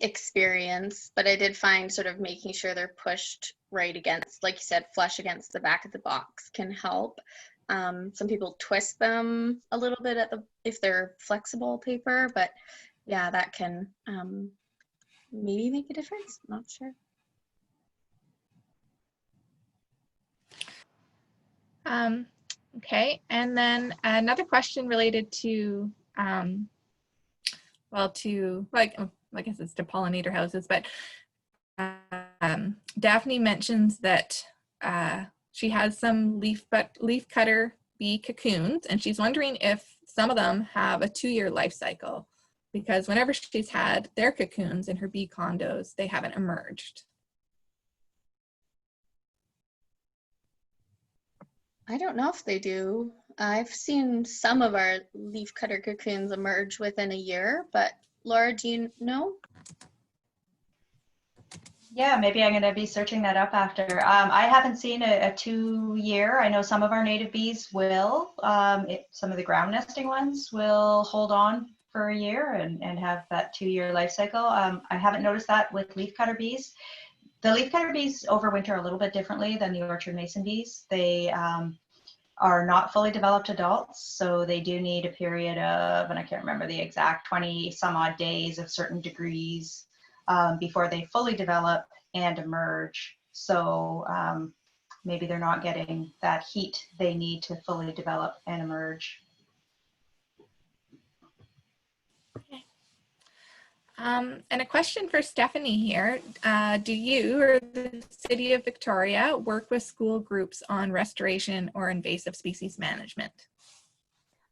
experience, but I did find sort of making sure they're pushed right against, like you said, flush against the back of the box can help. Some people twist them a little bit if they're flexible paper, but yeah, that can maybe make a difference. I'm not sure. Okay, and then another question related to, I guess it's to pollinator houses, but Daphne mentions that she has some leaf cutter bee cocoons, and she's wondering if some of them have a 2-year life cycle, because whenever she's had their cocoons in her bee condos, they haven't emerged. I don't know if they do. I've seen some of our leaf cutter cocoons emerge within a year, but Laura, do you know? Yeah, maybe I'm going to be searching that up after. I haven't seen a 2-year. I know some of our native bees will. Some of the ground nesting ones will hold on for a year and have that 2-year life cycle. I haven't noticed that with leafcutter bees. The leafcutter bees overwinter a little bit differently than the orchard mason bees. They are not fully developed adults, so they do need a period of, and I can't remember the exact 20 some odd days of certain degrees before they fully develop and emerge. So maybe they're not getting that heat they need to fully develop and emerge. Okay. And a question for Stephanie here. Do you or the City of Victoria work with school groups on restoration or invasive species management?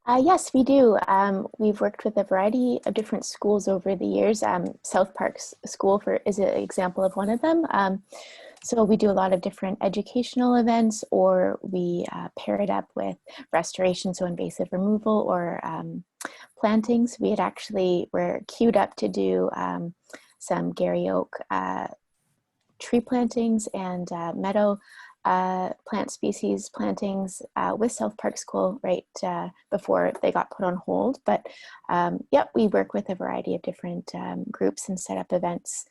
Yes, we do. We've worked with a variety of different schools over the years. South Park's school is an example of one of them. So we do a lot of different educational events, or we pair it up with restoration, so invasive removal, or plantings. We're queued up to do some Gary Oak tree plantings and meadow plant species plantings with South Park School right before they got put on hold. But yep, we work with a variety of different groups and set up events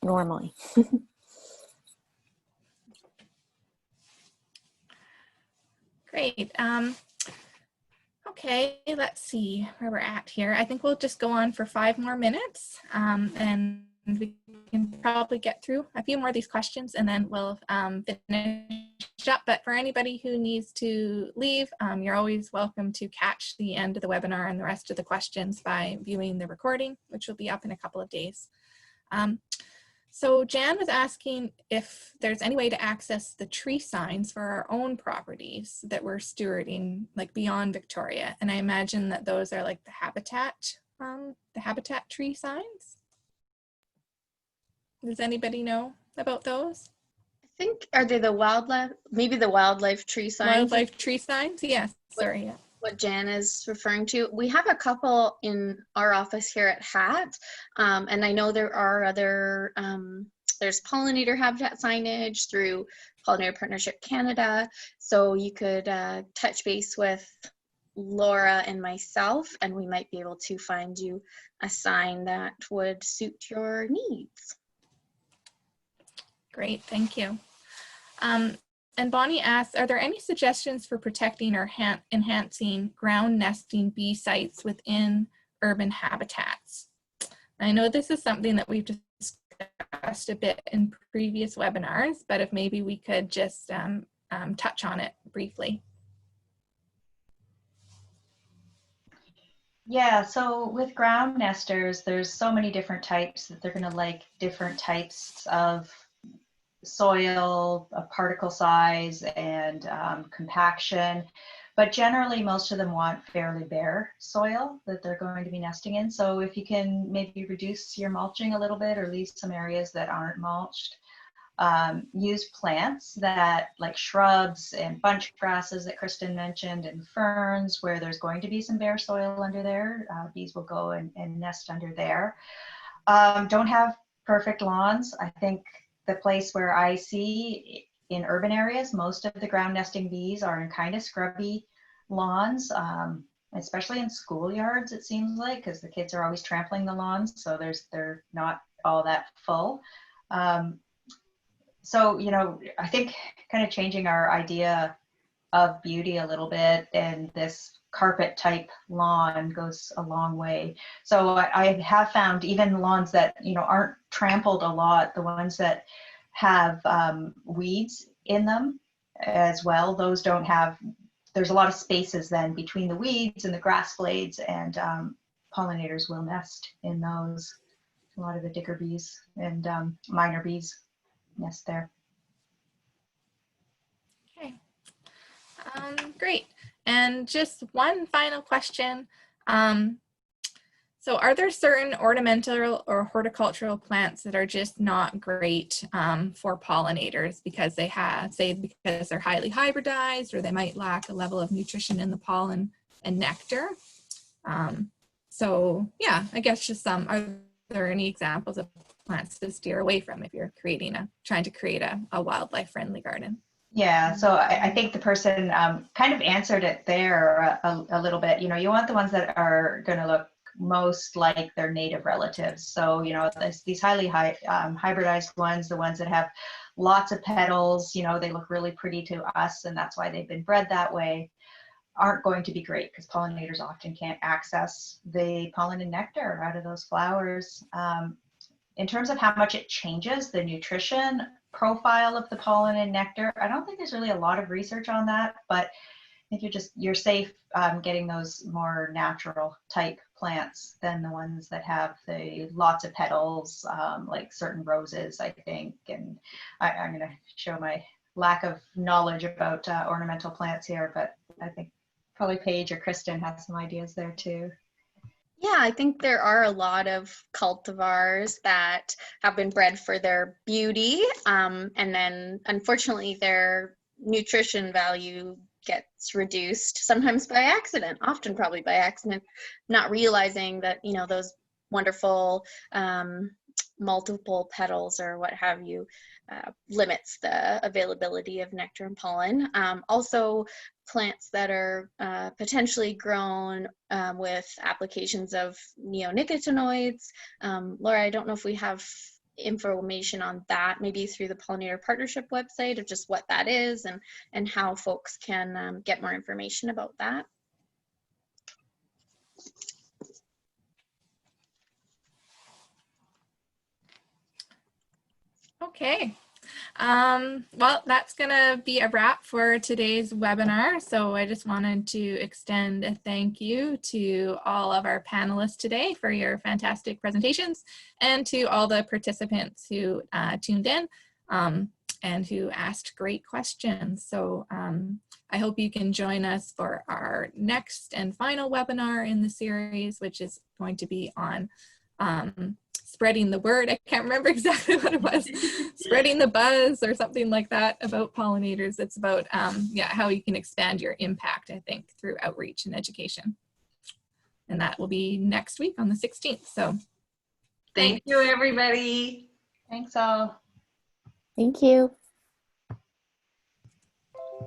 normally. Great. Okay, let's see where we're at here. I think we'll just go on for 5 more minutes and we can probably get through a few more of these questions and then we'll finish up. But for anybody who needs to leave, you're always welcome to catch the end of the webinar and the rest of the questions by viewing the recording, which will be up in a couple of days. So Jan was asking if there's any way to access the tree signs for our own properties that we're stewarding, like beyond Victoria. And I imagine that those are like the habitat tree signs. Does anybody know about those? I think, are they the wildlife, maybe the wildlife tree signs? Wildlife tree signs, yes, sorry. Yeah. What Jan is referring to. We have a couple in our office here at HAT, and I know there are other, there's pollinator habitat signage through Pollinator Partnership Canada, so you could touch base with Laura and myself, and we might be able to find you a sign that would suit your needs. Great, thank you. And Bonnie asks, are there any suggestions for protecting or enhancing ground nesting bee sites within urban habitats? I know this is something that we've discussed a bit in previous webinars, but if maybe we could just touch on it briefly. Yeah, so with ground nesters, there's so many different types that they're going to like different types of soil, particle size, and compaction. But generally, most of them want fairly bare soil that they're going to be nesting in. So if you can maybe reduce your mulching a little bit or leave some areas that aren't mulched, use plants that like shrubs and bunch grasses that Kristen mentioned and ferns where there's going to be some bare soil under there. Bees will go and nest under there. Don't have perfect lawns. I think the place where I see in urban areas, most of the ground nesting bees are in kind of scrubby lawns, especially in schoolyards, it seems like, because the kids are always trampling the lawns, so they're not all that full. So, you know, I think kind of changing our idea of beauty a little bit, and this carpet type lawn goes a long way. So I have found even lawns that, you know, aren't trampled a lot, the ones that have weeds in them as well, those don't have, there's a lot of spaces then between the weeds and the grass blades, and pollinators will nest in those. A lot of the digger bees and minor bees nest there. Okay, great. And just one final question. So are there certain ornamental or horticultural plants that are just not great for pollinators because they have, say, because they're highly hybridized, or they might lack a level of nutrition in the pollen and nectar? So yeah, I guess just some, are there any examples of plants to steer away from if you're trying to create a wildlife friendly garden? Yeah, so I think the person kind of answered it there a little bit. You know, you want the ones that are going to look most like their native relatives. So, you know, these highly hybridized ones, the ones that have lots of petals, you know, they look really pretty to us, and that's why they've been bred that way, aren't going to be great because pollinators often can't access the pollen and nectar out of those flowers. In terms of how much it changes the nutrition profile of the pollen and nectar, I don't think there's really a lot of research on that, but I think you're safe getting those more natural type plants than the ones that have the lots of petals, like certain roses, I think. And I'm going to show my lack of knowledge about ornamental plants here, but I think probably Paige or Kristen has some ideas there too. Yeah, I think there are a lot of cultivars that have been bred for their beauty, and then unfortunately their nutrition value gets reduced, sometimes by accident, often probably by accident, not realizing that, you know, those wonderful multiple petals or what have you limits the availability of nectar and pollen. Also, plants that are potentially grown with applications of neonicotinoids. Laura, I don't know if we have information on that, maybe through the Pollinator Partnership website, of just what that is and how folks can get more information about that. Okay. Well, that's going to be a wrap for today's webinar. So I just wanted to extend a thank you to all of our panelists today for your fantastic presentations, and to all the participants who tuned in and who asked great questions. So I hope you can join us for our next and final webinar in the series, which is going to be on spreading the word. I can't remember exactly what it was. Spreading the buzz or something like that about pollinators. It's about yeah, how you can expand your impact, I think, through outreach and education. And that will be next week on the 16th. So Thank you, everybody. Thanks all. Thank you.